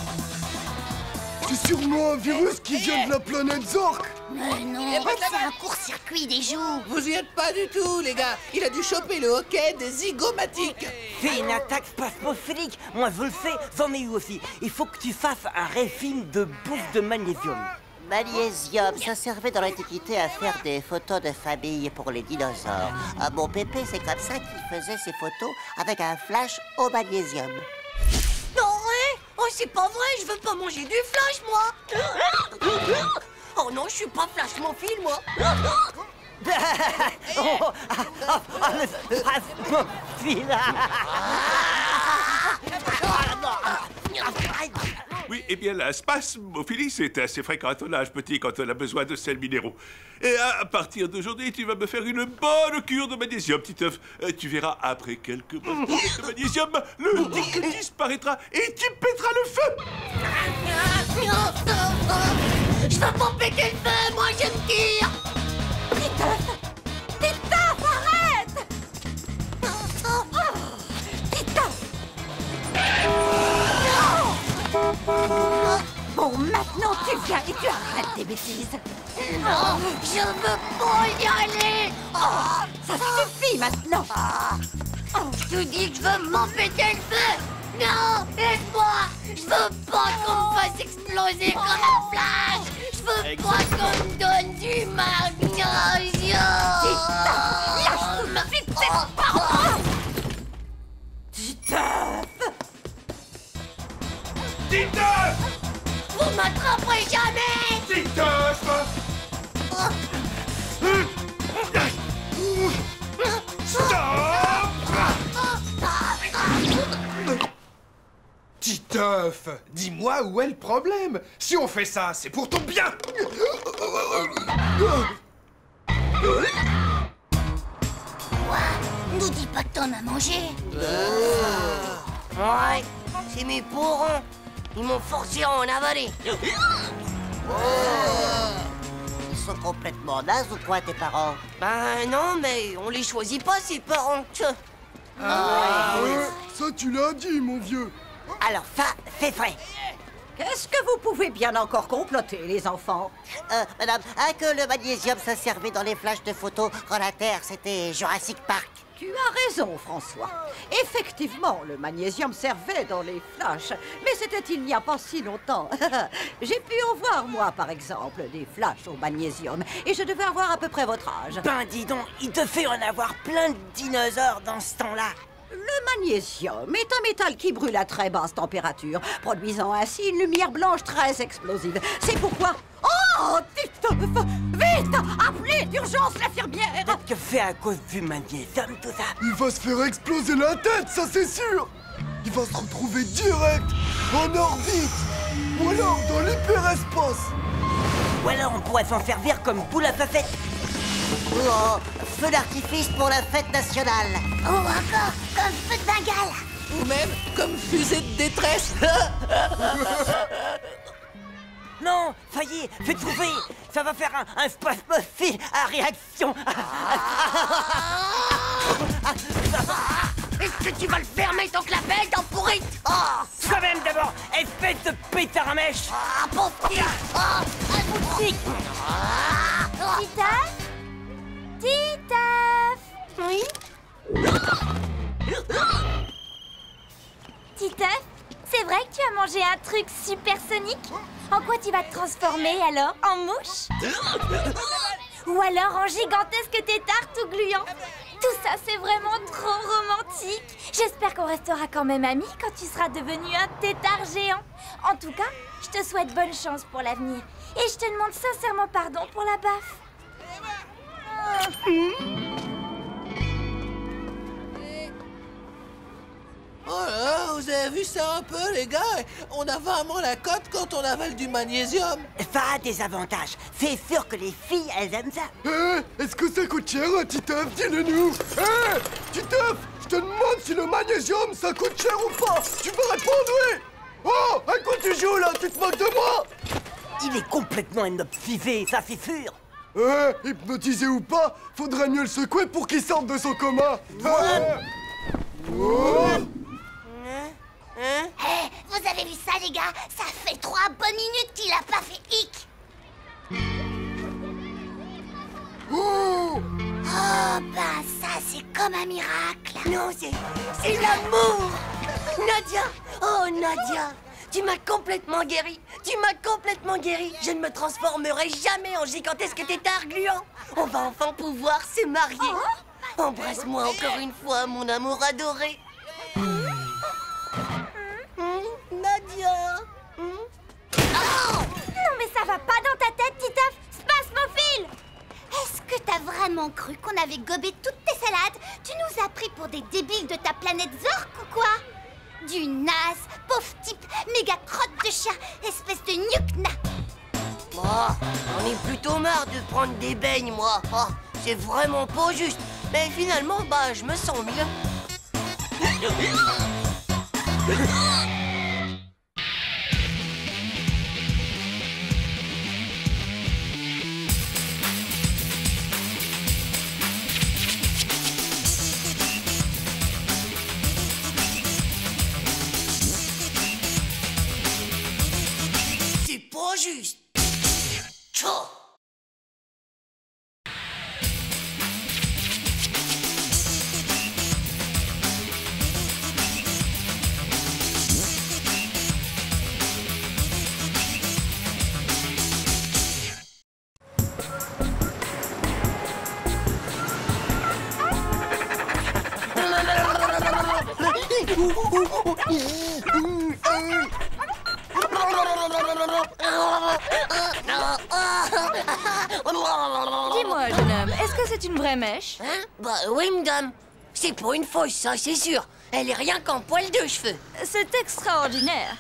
C'est sûrement un virus qui vient de la planète Zork. Mais non, c'est un court-circuit des joues. Vous y êtes pas du tout, les gars. Il a dû choper le hockey des zygomatiques. Fais une attaque spasmophilique. Moi, je le fais, j'en ai eu aussi. Il faut que tu fasses un régime de bouffe de magnésium. Magnésium, ça servait dans l'Antiquité à faire des photos de famille pour les dinosaures. Mon pépé, c'est comme ça qu'il faisait ses photos avec un flash au magnésium. Non, hein? Oh, c'est pas vrai, je veux pas manger du flash, moi. Oh non, je suis pas flashmophile, moi. Oui, eh bien, la spasmophilie, c'est assez fréquent à ton âge, petit, quand on a besoin de sels minéraux. Et à partir d'aujourd'hui, tu vas me faire une bonne cure de magnésium, Titeuf. Tu verras, après quelques bonnes de magnésium, le tic disparaîtra et tu pèteras le feu. Je veux pas péter le feu, moi, je me tire. Titeuf! Titeuf, arrête! Titeuf! Bon, maintenant tu viens et tu arrêtes tes bêtises. Non, je veux pas y aller. Ça suffit maintenant. Je te dis que je veux m'empêter le feu. Non, laisse-moi. Je veux pas qu'on me fasse exploser comme un flash. Je veux pas qu'on me donne du magnésium. Lâche tout de suite cette parole. Titeuf! Titeuf! Vous m'attraperez jamais. Titeuf! Stop! Titeuf, dis-moi où est le problème? Si on fait ça, c'est pour ton bien! Nous dis pas que t'en as mangé. Ouais, c'est mes parents. Ils m'ont forcé à en avaler. Ils sont complètement nazes ou quoi, tes parents? Ben non, mais on les choisit pas, ces parents. Ça, tu l'as dit, mon vieux. Alors, ça, c'est vrai. Qu'est-ce que vous pouvez bien encore comploter, les enfants? Madame, que le magnésium, ça servait dans les flashs de photos quand la Terre, c'était Jurassic Park. Tu as raison, François. Effectivement, le magnésium servait dans les flashs, mais c'était il n'y a pas si longtemps. J'ai pu en voir, moi, par exemple, des flashs au magnésium, et je devais avoir à peu près votre âge. Ben dis donc, il te fait en avoir plein de dinosaures dans ce temps-là. Le magnésium est un métal qui brûle à très basse température, produisant ainsi une lumière blanche très explosive. C'est pourquoi... Oh, Titeuf! Vite! Appelez d'urgence l'infirmière! Peut-être que c'est à cause du magnésium, tout ça. Il va se faire exploser la tête, ça c'est sûr. Il va se retrouver direct en orbite. Ou alors dans l'hyperespace. Ou alors on pourrait s'en servir comme boule à facettes. Oh, feu d'artifice pour la fête nationale. Oh, encore comme feu de Bengale. Ou même comme fusée de détresse. Non, ça y est, j'ai trouvé. Ça va faire un spasmophile à réaction. Est-ce que tu vas le fermer ton clapet, ton pourrite? Toi-même d'abord, espèce de pétard à mèche. Pauvre petit. Titeuf? Titeuf? Oui? Titeuf, c'est vrai que tu as mangé un truc supersonique? En quoi tu vas te transformer alors? En mouche? Ou alors en gigantesque tétard tout gluant? Tout ça, c'est vraiment trop romantique. J'espère qu'on restera quand même amis quand tu seras devenu un tétard géant. En tout cas, je te souhaite bonne chance pour l'avenir. Et je te demande sincèrement pardon pour la baffe. Oh là, vous avez vu ça un peu, les gars? On a vraiment la cote quand on avale du magnésium. Ça a des avantages. C'est sûr que les filles, elles aiment ça. Est-ce que ça coûte cher, Titeuf? Dis-le-nous. Titeuf, je te demande si le magnésium, ça coûte cher ou pas. Tu peux répondre, oui. Oh, à quoi tu joues, là? Tu te moques de moi? Il est complètement hypnotisé, ça c'est sûr. Hypnotisé ou pas, faudrait mieux le secouer pour qu'il sorte de son coma. Vous avez vu ça, les gars? Ça fait 3 bonnes minutes qu'il a pas fait hic. Oh, ben ça, c'est comme un miracle. Non, c'est l'amour. Nadia. Oh, Nadia. Tu m'as complètement guéri. Tu m'as complètement guéri. Je ne me transformerai jamais en gigantesque tétard gluant. On va enfin pouvoir se marier. Embrasse-moi encore une fois, mon amour adoré. Nadia. Non, mais ça va pas dans ta tête, Titeuf. Spasmophile. Est-ce que t'as vraiment cru qu'on avait gobé toutes tes salades? Tu nous as pris pour des débiles de ta planète Zork ou quoi? Du naze, pauvre type, méga crotte de chien, espèce de nuque-na. On est plutôt marre de prendre des beignes, moi. C'est vraiment pas juste. Mais finalement, je me sens mieux. C'est pas juste. Tchou. Dis-moi, jeune homme, est-ce que c'est une vraie mèche? Oui, madame. C'est pas une fausse, ça, c'est sûr. Elle est rien qu'en poil de cheveux. C'est extraordinaire.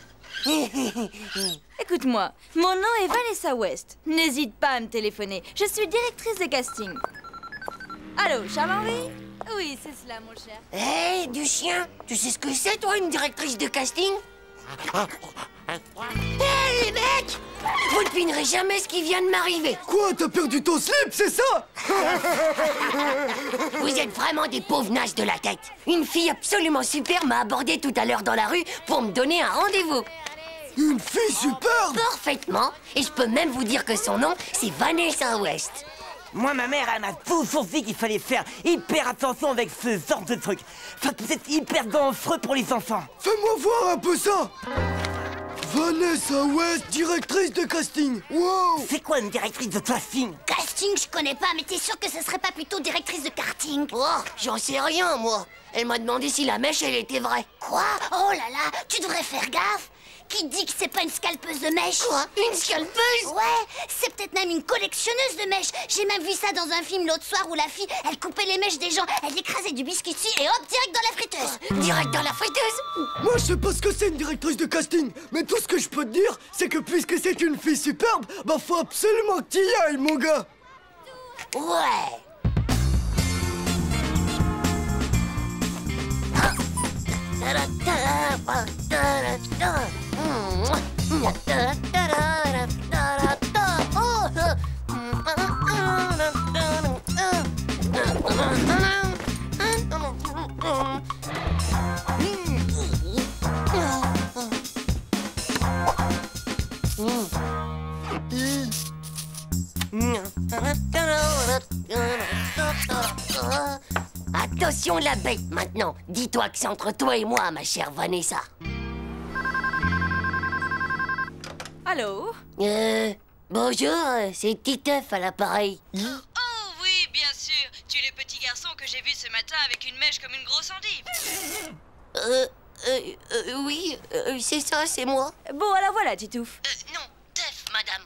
Écoute-moi, mon nom est Vanessa West. N'hésite pas à me téléphoner. Je suis directrice de casting. Allô, Charles-Henri? Oui, c'est cela, mon cher. Hé, du chien. Tu sais ce que c'est, toi, une directrice de casting? Hé, les mecs! Vous ne devinerez jamais ce qui vient de m'arriver. Quoi, t'as perdu ton slip, c'est ça? Vous êtes vraiment des pauvres nages de la tête. Une fille absolument super m'a abordé tout à l'heure dans la rue pour me donner un rendez-vous. Une fille superbe? Parfaitement. Et je peux même vous dire que son nom, c'est Vanessa West. Moi, ma mère, elle m'a toujours dit qu'il fallait faire hyper attention avec ce genre de truc. Ça peut être hyper dangereux pour les enfants. Fais-moi voir un peu ça. Vanessa West, directrice de casting. Wow. C'est quoi une directrice de casting? Casting, je connais pas, mais t'es sûr que ce serait pas plutôt directrice de karting? Oh, j'en sais rien, moi. Elle m'a demandé si la mèche, elle était vraie. Quoi? Oh là là, tu devrais faire gaffe. Qui dit que c'est pas une scalpeuse de mèches? Quoi? Une scalpeuse? Ouais, c'est peut-être même une collectionneuse de mèches. J'ai même vu ça dans un film l'autre soir où la fille, elle coupait les mèches des gens, elle écrasait du biscuit dessus et hop, direct dans la friteuse. Direct dans la friteuse? Moi, je sais pas ce que c'est une directrice de casting, mais tout ce que je peux te dire, c'est que puisque c'est une fille superbe, bah faut absolument que t'y ailles, mon gars. Ouais. Attention la bête maintenant. Dis-toi que c'est entre toi et moi, ma chère Vanessa. Allô? Bonjour, c'est Titeuf à l'appareil. Oh oui, bien sûr. Tu es le petit garçon que j'ai vu ce matin avec une mèche comme une grosse endive. Oui, c'est ça, c'est moi. Bon, alors voilà, Titouf. Non, Teuf, madame.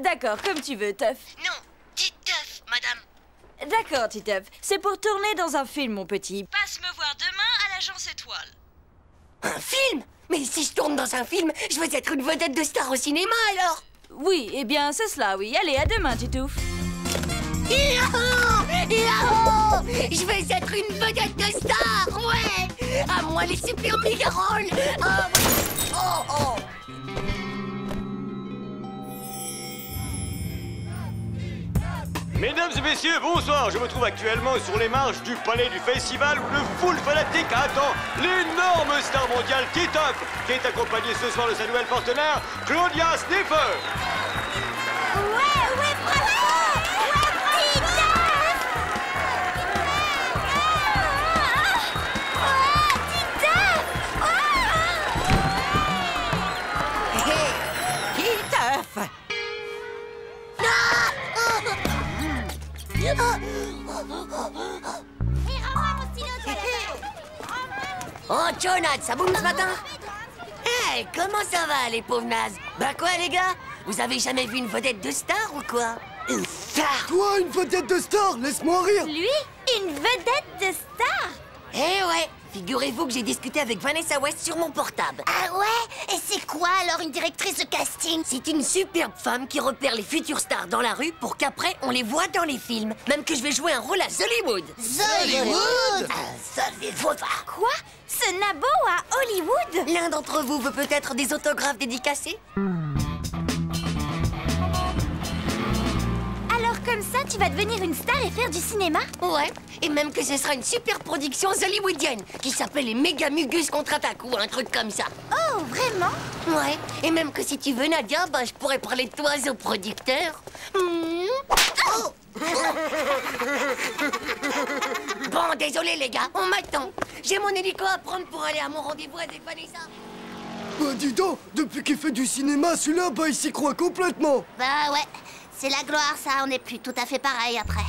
D'accord, comme tu veux, Teuf. Non, Titeuf, madame. D'accord, Titeuf. C'est pour tourner dans un film, mon petit. Passe me voir demain à l'agence Étoile. Un film? Mais si je tourne dans un film, je veux être une vedette de star au cinéma, alors. Oui, eh bien, c'est cela, oui. Allez, à demain, Titouf. Yahoo! Yahoo! Je vais être une vedette de star, ouais! À moi les super méga rôles! Ah, oui. Oh, oh! Mesdames et messieurs, bonsoir. Je me trouve actuellement sur les marches du palais du festival où le full fanatique attend l'énorme star mondiale Titeuf, qui est accompagnée ce soir de sa nouvelle partenaire, Claudia Sniffer. Ouais, bravo! Ouais, Titeuf! Titeuf! Oh, Jonathan, ça boum ce matin? Hey, comment ça va, les pauvres nazes? Bah quoi, les gars? Vous avez jamais vu une vedette de star ou quoi? Une star? Toi, une vedette de star, laisse-moi rire. Lui? Une vedette de star? Eh ouais, figurez-vous que j'ai discuté avec Vanessa West sur mon portable. Ah ouais? Et c'est quoi alors une directrice de casting? C'est une superbe femme qui repère les futures stars dans la rue pour qu'après on les voit dans les films. Même que je vais jouer un rôle à Hollywood. Hollywood? Hollywood? Quoi? Ce nabo à Hollywood? L'un d'entre vous veut peut-être des autographes dédicacés? Alors comme ça, tu vas devenir une star et faire du cinéma? Ouais, et même que ce sera une super production hollywoodienne qui s'appelle les Méga Mugus contre-attaque ou un truc comme ça. Oh, vraiment? Ouais, et même que si tu veux, Nadia, bah, je pourrais parler de toi au producteur. Oh. Bon, désolé les gars, on m'attend. J'ai mon hélico à prendre pour aller à mon rendez-vous avec Vanessa. Bah dis donc, depuis qu'il fait du cinéma, celui-là, bah il s'y croit complètement. Bah ouais, c'est la gloire ça, on n'est plus tout à fait pareil après.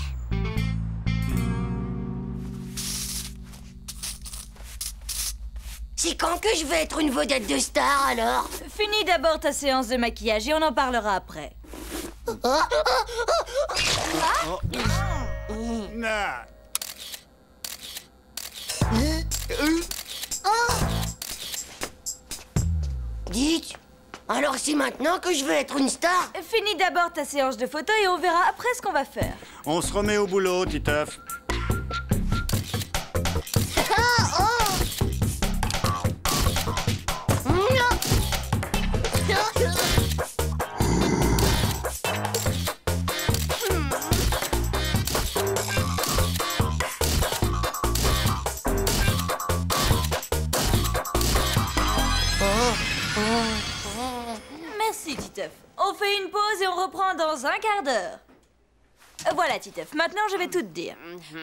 C'est quand que je vais être une vedette de star alors? Finis d'abord ta séance de maquillage et on en parlera après. Dites, alors c'est maintenant que je veux être une star? Finis d'abord ta séance de photo et on verra après ce qu'on va faire. On se remet au boulot, Titeuf. fait une pause et on reprend dans un quart d'heure. Voilà, Titeuf, maintenant je vais tout te dire.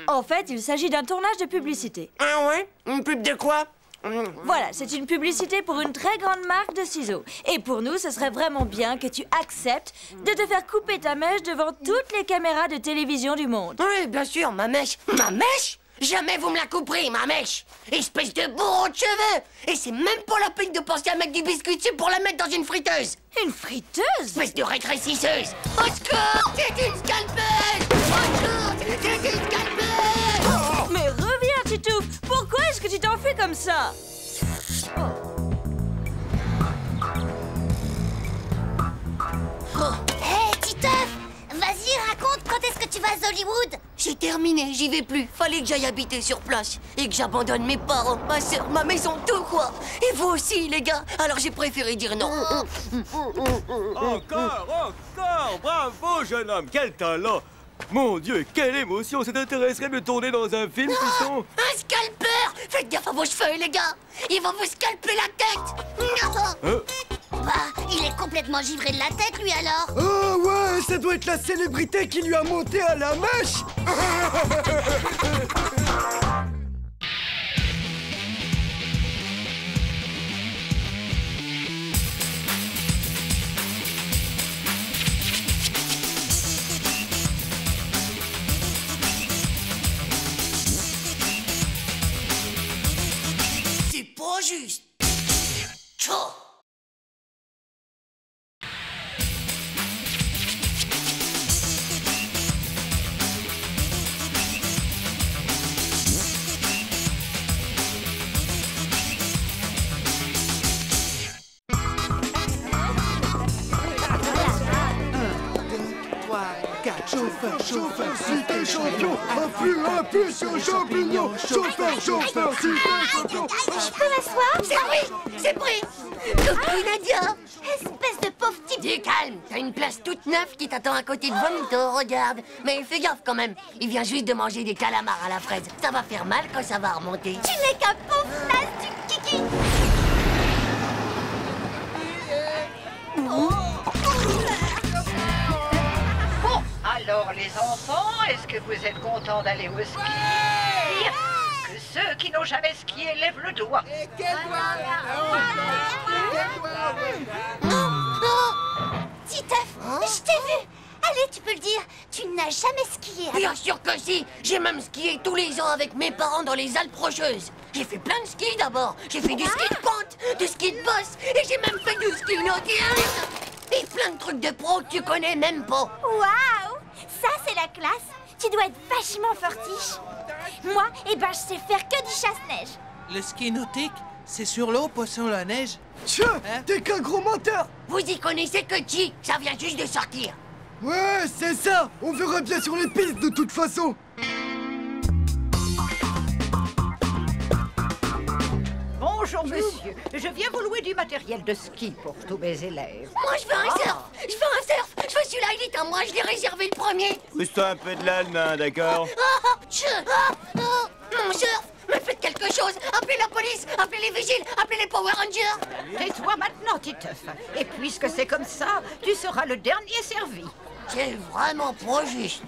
En fait, il s'agit d'un tournage de publicité. Ah ouais? Une pub de quoi? Voilà, c'est une publicité pour une très grande marque de ciseaux. Et pour nous, ce serait vraiment bien que tu acceptes de te faire couper ta mèche devant toutes les caméras de télévision du monde. Oui, bien sûr, ma mèche. Ma mèche? Jamais vous me la couperez, ma mèche. Espèce de bourreau de cheveux. Et c'est même pas la peine de penser à mettre du biscuit dessus pour la mettre dans une friteuse. Une friteuse? Espèce de rétrécisseuse. Au secours, c'est une scalpeuse. Au secours, c'est une scalpeuse. Oh, mais reviens, Titouf. Pourquoi est-ce que tu t'enfuis comme ça? Hé, Titeuf, vas-y, raconte quand est-ce que tu vas à Hollywood? J'ai terminé, j'y vais plus. Fallait que j'aille habiter sur place et que j'abandonne mes parents, ma soeur, ma maison, tout quoi. Et vous aussi, les gars. Alors j'ai préféré dire non. Encore! Bravo, jeune homme! Quel talent! Mon Dieu, quelle émotion! Ça t'intéresserait de tourner dans un film, piston? Un scalpeur! Faites gaffe à vos cheveux, les gars. Ils vont vous scalper la tête. Bah, il est complètement givré de la tête, lui, alors. Oh ouais, ça doit être la célébrité qui lui a monté à la mèche. C'est pas juste. Tchou. Chauffeur, si t'es champion, un plus sur champignon. Chauffeur, si t'es champion. Je peux m'asseoir? C'est pris. Coucou, Nadia. Espèce de pauvre type. Du calme, t'as une place toute neuve qui t'attend à côté de Bonito, regarde. Mais fais gaffe quand même, il vient juste de manger des calamars à la fraise. Ça va faire mal quand ça va remonter. Tu n'es qu'un pauvre naze du kiki. Bon, alors les enfants, est-ce que vous êtes contents d'aller au ski? Que ceux qui n'ont jamais skié lèvent le doigt. Titeuf, je t'ai vu. Allez, tu peux le dire, tu n'as jamais skié. Bien sûr que si. J'ai même skié tous les ans avec mes parents dans les Alpes Rocheuses. J'ai fait plein de ski d'abord. J'ai fait du ski de pente, du ski de bosse et j'ai même fait du ski nautique. Et plein de trucs de pro que tu connais même pas. Waouh! Ça, c'est la classe. Tu dois être vachement fortiche. Moi, je sais faire que du chasse-neige. Le ski nautique, c'est sur l'eau, pas sur la neige. Tiens, t'es qu'un gros menteur. Vous y connaissez que qui? Ça vient juste de sortir. Ouais, c'est ça. On verra bien sur les pistes de toute façon. Bonjour, monsieur. Je viens vous louer du matériel de ski pour tous mes élèves. Moi, je veux un surf. Je veux un surf. Je veux celui-là, il est à moi. Je l'ai réservé le premier. Pousse-toi un peu de l'âne, d'accord? Mon surf. Mais faites quelque chose. Appelez la police. Appelez les vigiles. Appelez les Power Rangers. Tais-toi maintenant, Titeuf. Et puisque c'est comme ça, tu seras le dernier servi. C'est vraiment pas juste.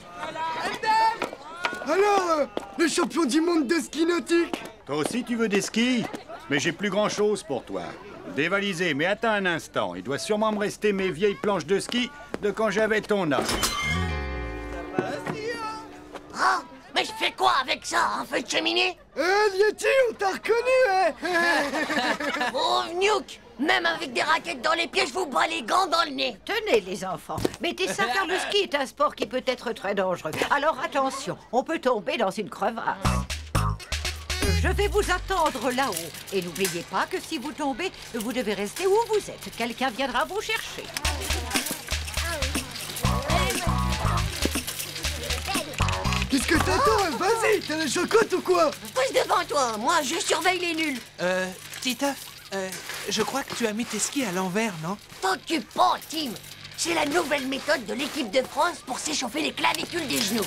Alors, le champion du monde de ski nautique. Toi aussi, tu veux des skis? Mais j'ai plus grand-chose pour toi. Dévalisé, mais attends un instant. Il doit sûrement me rester mes vieilles planches de ski de quand j'avais ton âge. Ah, mais je fais quoi avec ça? Un feu de cheminée? Yeti, on t'a reconnu, hein? Oh, Nuke! Même avec des raquettes dans les pieds, je vous bats les gants dans le nez. Tenez, les enfants. Mettez ça car le ski est un sport qui peut être très dangereux. Alors attention, on peut tomber dans une crevasse. Je vais vous attendre là-haut. Et n'oubliez pas que si vous tombez, vous devez rester où vous êtes. Quelqu'un viendra vous chercher. Qu'est-ce que t'attends? Vas-y, t'as la chocotte ou quoi? Passe devant toi, moi je surveille les nuls. Titeuf, je crois que tu as mis tes skis à l'envers, non? T'occupe pas, Tim. C'est la nouvelle méthode de l'équipe de France pour s'échauffer les clavicules des genoux.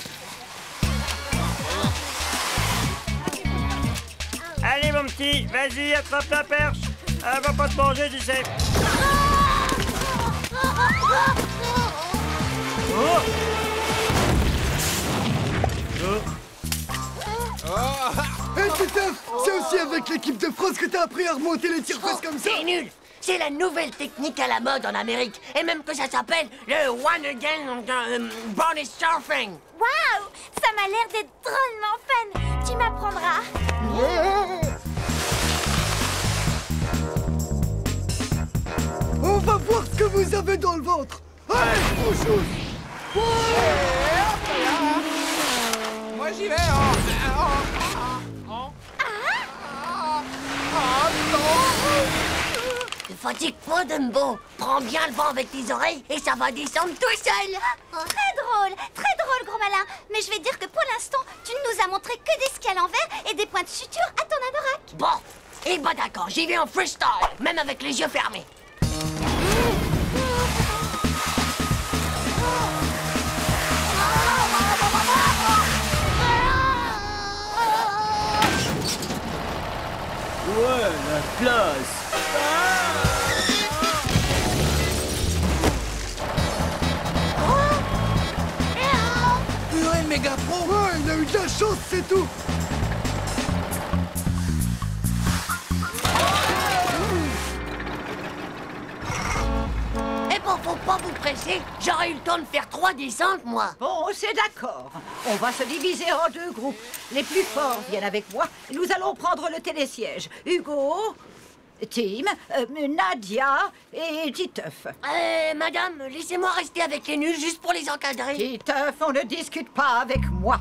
Allez, mon petit, vas-y, attrape la perche. Elle va pas te manger, tu sais. aussi avec l'équipe de France que t'as appris à remonter les tire-fesses comme ça? C'est nul. C'est la nouvelle technique à la mode en Amérique. Et même que ça s'appelle le One Again Bonus Surfing. Waouh! Ça m'a l'air d'être drôlement fun. Tu m'apprendras. On va voir ce que vous avez dans le ventre. Allez, bonjour. Moi j'y vais. Ne fatigue pas, Dumbo. Prends bien le vent avec tes oreilles et ça va descendre tout seul. Très drôle, gros malin. Mais je vais dire que pour l'instant, tu ne nous as montré que des skis à l'envers et des points de suture à ton anorak. Bon, et bah d'accord, j'y vais en freestyle, même avec les yeux fermés. Ouais, la classe. Purée, méga pro. Ouais, il a eu de la chance, c'est tout. Eh bon, faut pas vous presser, j'aurais eu le temps de faire 3 descentes, moi. Bon, c'est d'accord. On va se diviser en 2 groupes. Les plus forts viennent avec moi. Nous allons prendre le télésiège. Hugo, Tim, Nadia et Titeuf. Madame, laissez-moi rester avec les nuls juste pour les encadrer. Titeuf, on ne discute pas avec moi.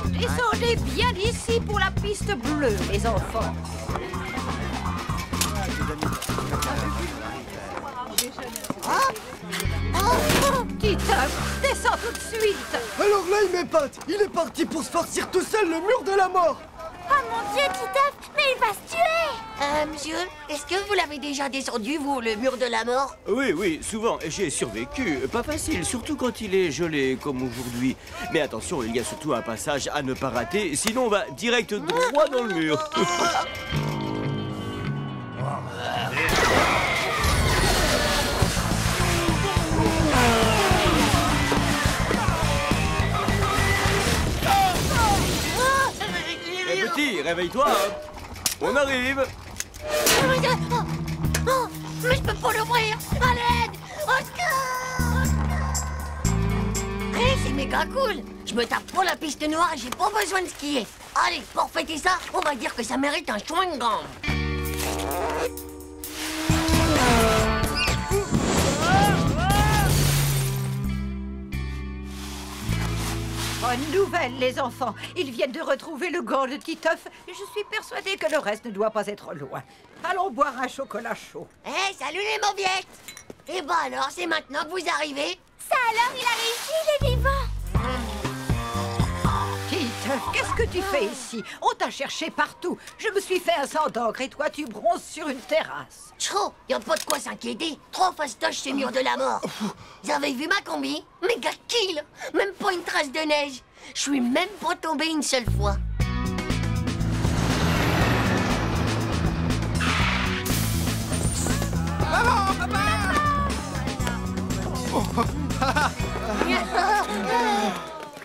Descendez bien d'ici pour la piste bleue, les enfants. Titeuf, descends tout de suite. Alors là, il m'épate. Il est parti pour se farcir tout seul le mur de la mort. Oh mon Dieu, Titeuf, mais il va se tuer. Monsieur, est-ce que vous l'avez déjà descendu, vous, le mur de la mort? Oui, souvent, j'ai survécu. Pas facile, surtout quand il est gelé comme aujourd'hui. Mais attention, il y a surtout un passage à ne pas rater, sinon on va direct droit dans le mur. Petit, réveille-toi. On arrive. Oh, mais je peux pas l'ouvrir. À l'aide. Au secours. C'est méga cool. Je me tape pour la piste noire et j'ai pas besoin de skier. Allez, pour fêter ça, on va dire que ça mérite un chewing-gum. Bonne nouvelle, les enfants. Ils viennent de retrouver le gant de Titeuf. Je suis persuadée que le reste ne doit pas être loin. Allons boire un chocolat chaud. Salut les mauviettes. Eh ben alors, c'est maintenant que vous arrivez. Ça alors, il a réussi, il est vivant. Titeuf, qu'est-ce que tu fais ici? On t'a cherché partout. Je me suis fait un sang d'encre et toi, tu bronzes sur une terrasse. Tchou, y a pas de quoi s'inquiéter. Trop fastoche ces murs de la mort. Vous avez vu ma combi? Méga kill. Même pas une trace de neige. Je suis même pas tombé une seule fois. Maman, papa.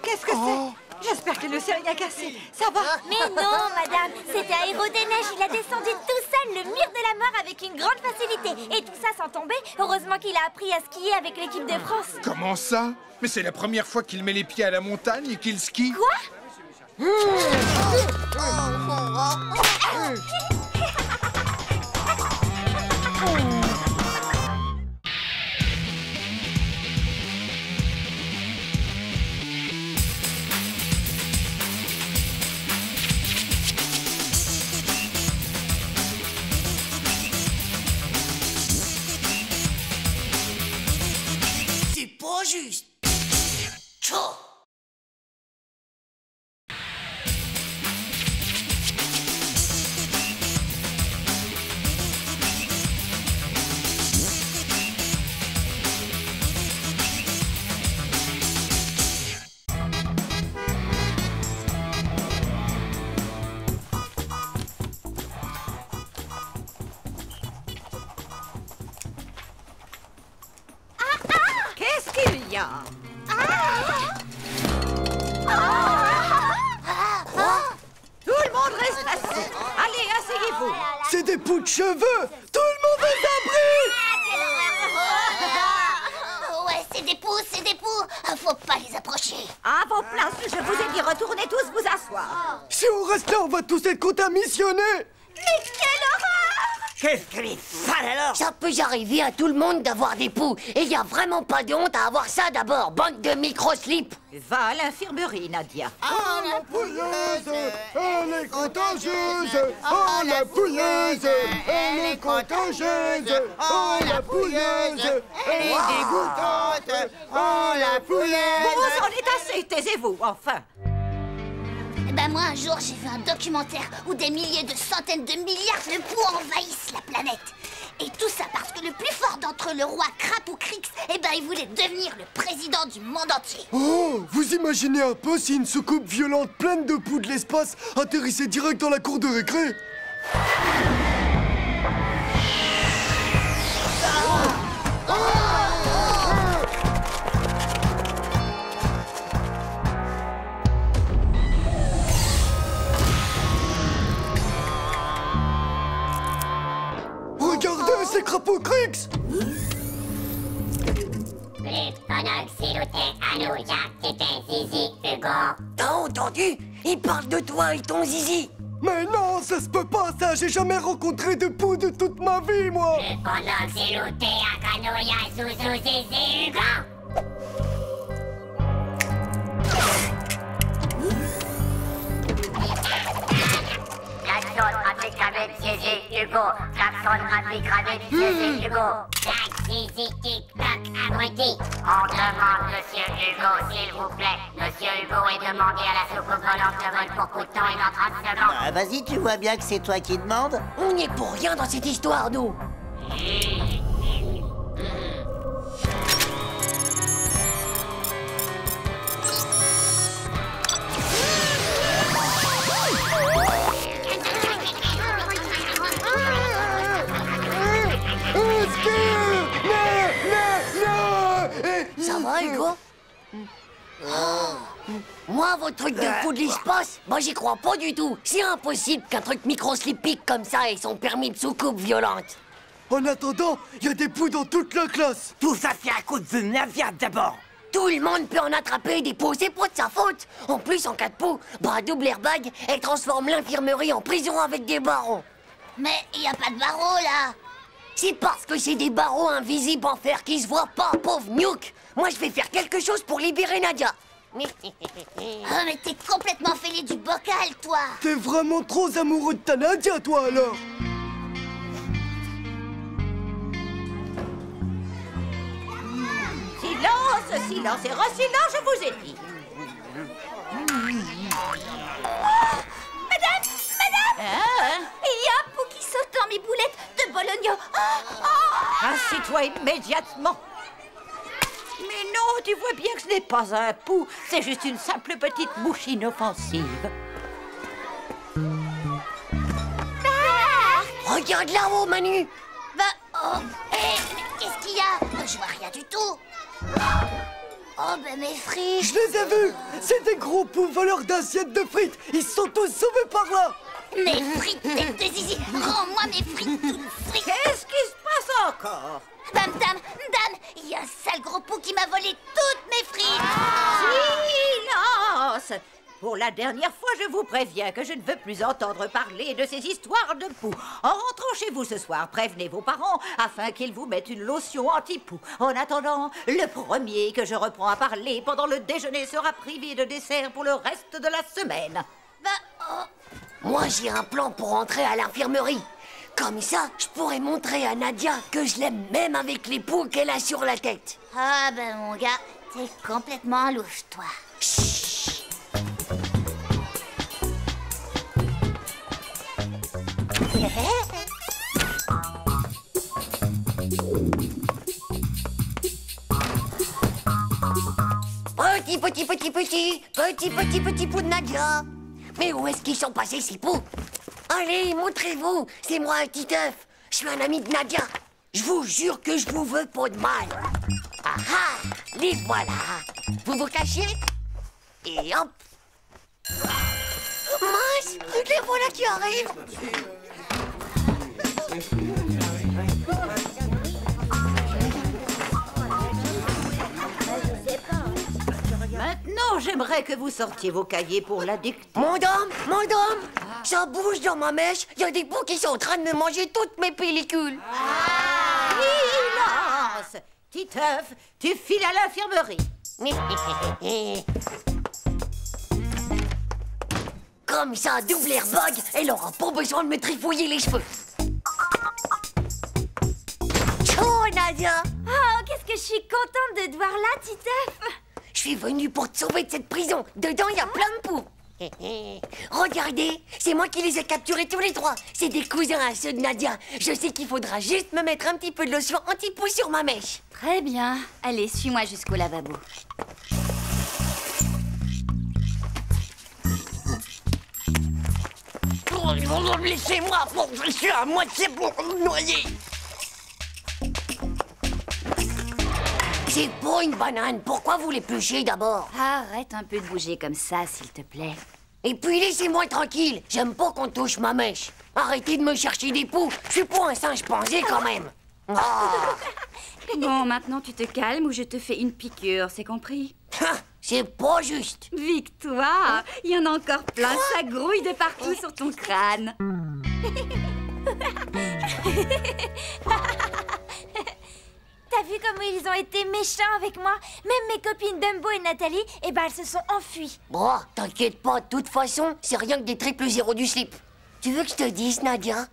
Qu'est-ce que c'est? J'espère qu'il ne s'est rien cassé. Ça va? Mais non, madame. C'était un héros des neiges. Il a descendu tout seul le mur de la mort avec une grande facilité. Et tout ça sans tomber. Heureusement qu'il a appris à skier avec l'équipe de France. Comment ça? Mais c'est la première fois qu'il met les pieds à la montagne et qu'il skie. Quoi? C'est pas juste. Tchou. Qu'est-ce qu'il y a? Ah! taisez-vous. C'est des poux de cheveux. Tout le monde est abri. Ouais, c'est des poux, c'est des poux. Faut pas les approcher. À vos places, je vous ai dit retournez tous vous asseoir. Si on reste là, on va tous être contaminés. Mais quelle horreur! Qu'est-ce qu'elle est sale alors? Ça peut arriver à tout le monde d'avoir des poux. Et y a vraiment pas de honte à avoir ça d'abord, bande de micro-slips. Va à l'infirmerie, Nadia. Oh la pouilleuse, elle est contagieuse. Oh la pouilleuse, elle est contagieuse. Oh la pouilleuse, elle est dégoûtante. Oh la pouilleuse. Bon, c'en est assez, taisez-vous, enfin. Ben moi, un jour, j'ai vu un documentaire où des milliers de centaines de milliards de poux envahissent la planète. Et tout ça parce que le plus fort d'entre eux, le roi Crapoucrix, eh ben, il voulait devenir le président du monde entier. Oh, vous imaginez un peu si une soucoupe violente pleine de poux de l'espace atterrissait direct dans la cour de récré? Regardez, c'est Crapoucrix! T'as entendu? Il parle de toi et ton zizi. Mais non, ça se peut pas, ça! J'ai jamais rencontré de poux de toute ma vie, moi! Klaxon rapide avec Zizi Hugo. Klaxon rapide avec Zizi Hugo. Tac, Zizi, tic, tac, abruti. On demande Monsieur Hugo, s'il vous plaît. Monsieur Hugo est demandé à la soucoupe volante de vol pour coup de temps et dans 30 secondes. Ah, vas-y, tu vois bien que c'est toi qui demandes. On n'y est pour rien dans cette histoire, nous. Ça va, Hugo? Moi, vos trucs de poux de l'espace, moi j'y crois pas du tout. C'est impossible qu'un truc microslipique comme ça ait son permis de soucoupe violente. En attendant, il y a des poux dans toute la classe. Tout ça, c'est à cause de Nadia d'abord. Tout le monde peut en attraper des poux, c'est pas de sa faute. En plus, en cas de poux, bah, double airbag, elle transforme l'infirmerie en prison avec des barreaux. Mais il y a pas de barreaux, là. C'est parce que c'est des barreaux invisibles en fer qui se voient pas, pauvre Nuke. Moi, je vais faire quelque chose pour libérer Nadia. Oh, mais t'es complètement fêlé du bocal, toi. T'es vraiment trop amoureux de ta Nadia, toi, alors. Silence, silence et re-silence, je vous ai dit. Madame, il y a un pou qui saute dans mes boulettes de bologna. Assieds-toi immédiatement. Mais non, tu vois bien que ce n'est pas un pou, c'est juste une simple petite mouche inoffensive. Regarde là-haut, Manu. Qu'est-ce qu'il y a? Je vois rien du tout. Oh, ben mes frites. Je les ai vus. C'est des gros poux voleurs d'assiettes de frites. Ils sont tous sauvés par là. Mes frites, tête de zizi. Rends-moi mes frites toutes frites. Qu'est-ce qui se passe encore? Dame, il y a un sale gros pou qui m'a volé toutes mes frites. Silence! Pour la dernière fois, je vous préviens que je ne veux plus entendre parler de ces histoires de poux. En rentrant chez vous ce soir, prévenez vos parents afin qu'ils vous mettent une lotion anti-poux. En attendant, le premier que je reprends à parler pendant le déjeuner sera privé de dessert pour le reste de la semaine. Moi, j'ai un plan pour entrer à l'infirmerie. Comme ça, je pourrais montrer à Nadia que je l'aime même avec les poux qu'elle a sur la tête. Ah ben mon gars, t'es complètement louche, toi. Chut. Petit pou de Nadia. Mais où est-ce qu'ils sont passés, ces poux? Allez, montrez-vous. C'est moi, un Titeuf. Je suis un ami de Nadia. Je vous jure que je vous veux pas de mal. Ah ah, les voilà. Vous vous cachez? Et hop. Mince, les voilà qui arrivent. Maintenant, j'aimerais que vous sortiez vos cahiers pour la dictée. Madame, ça bouge dans ma mèche. Il y a des bouts qui sont en train de me manger toutes mes pellicules. Silence! Titeuf, tu files à l'infirmerie. Comme ça, double airbag, elle aura pas besoin de me trifouiller les cheveux. Ciao, Nadia! Oh, qu'est-ce que je suis contente de te voir là, Titeuf! Je suis venue pour te sauver de cette prison. Dedans, il y a plein de poux. Regardez, c'est moi qui les ai capturés tous les trois. C'est des cousins à ceux de Nadia. Je sais qu'il faudra juste me mettre un petit peu de lotion anti-poux sur ma mèche. Très bien. Allez, suis-moi jusqu'au lavabo. Laissez-moi, je suis à moitié pour noyer. C'est pas une banane. Pourquoi vous l'épluchez d'abord? Arrête un peu de bouger comme ça, s'il te plaît. Et puis laissez-moi tranquille. J'aime pas qu'on touche ma mèche. Arrêtez de me chercher des poux. Je suis pas un singe pansé quand même. Bon, maintenant tu te calmes ou je te fais une piqûre, c'est compris? C'est pas juste. Victoire, il y en a encore plein, ça grouille de partout sur ton crâne. T'as vu comment ils ont été méchants avec moi? Même mes copines Dumbo et Nathalie, eh ben elles se sont enfuies. Bon, t'inquiète pas, de toute façon, c'est rien que des triples zéros du slip. Tu veux que je te dise, Nadia?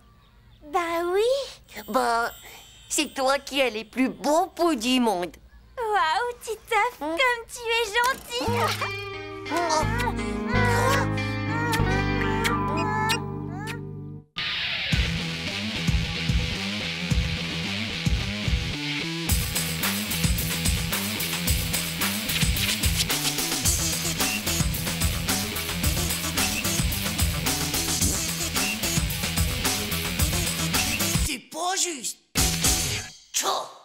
Bah oui. Bah, c'est toi qui as les plus beaux poux du monde. Waouh, Titeuf, comme tu es gentil. C'est pas juste. Ciao.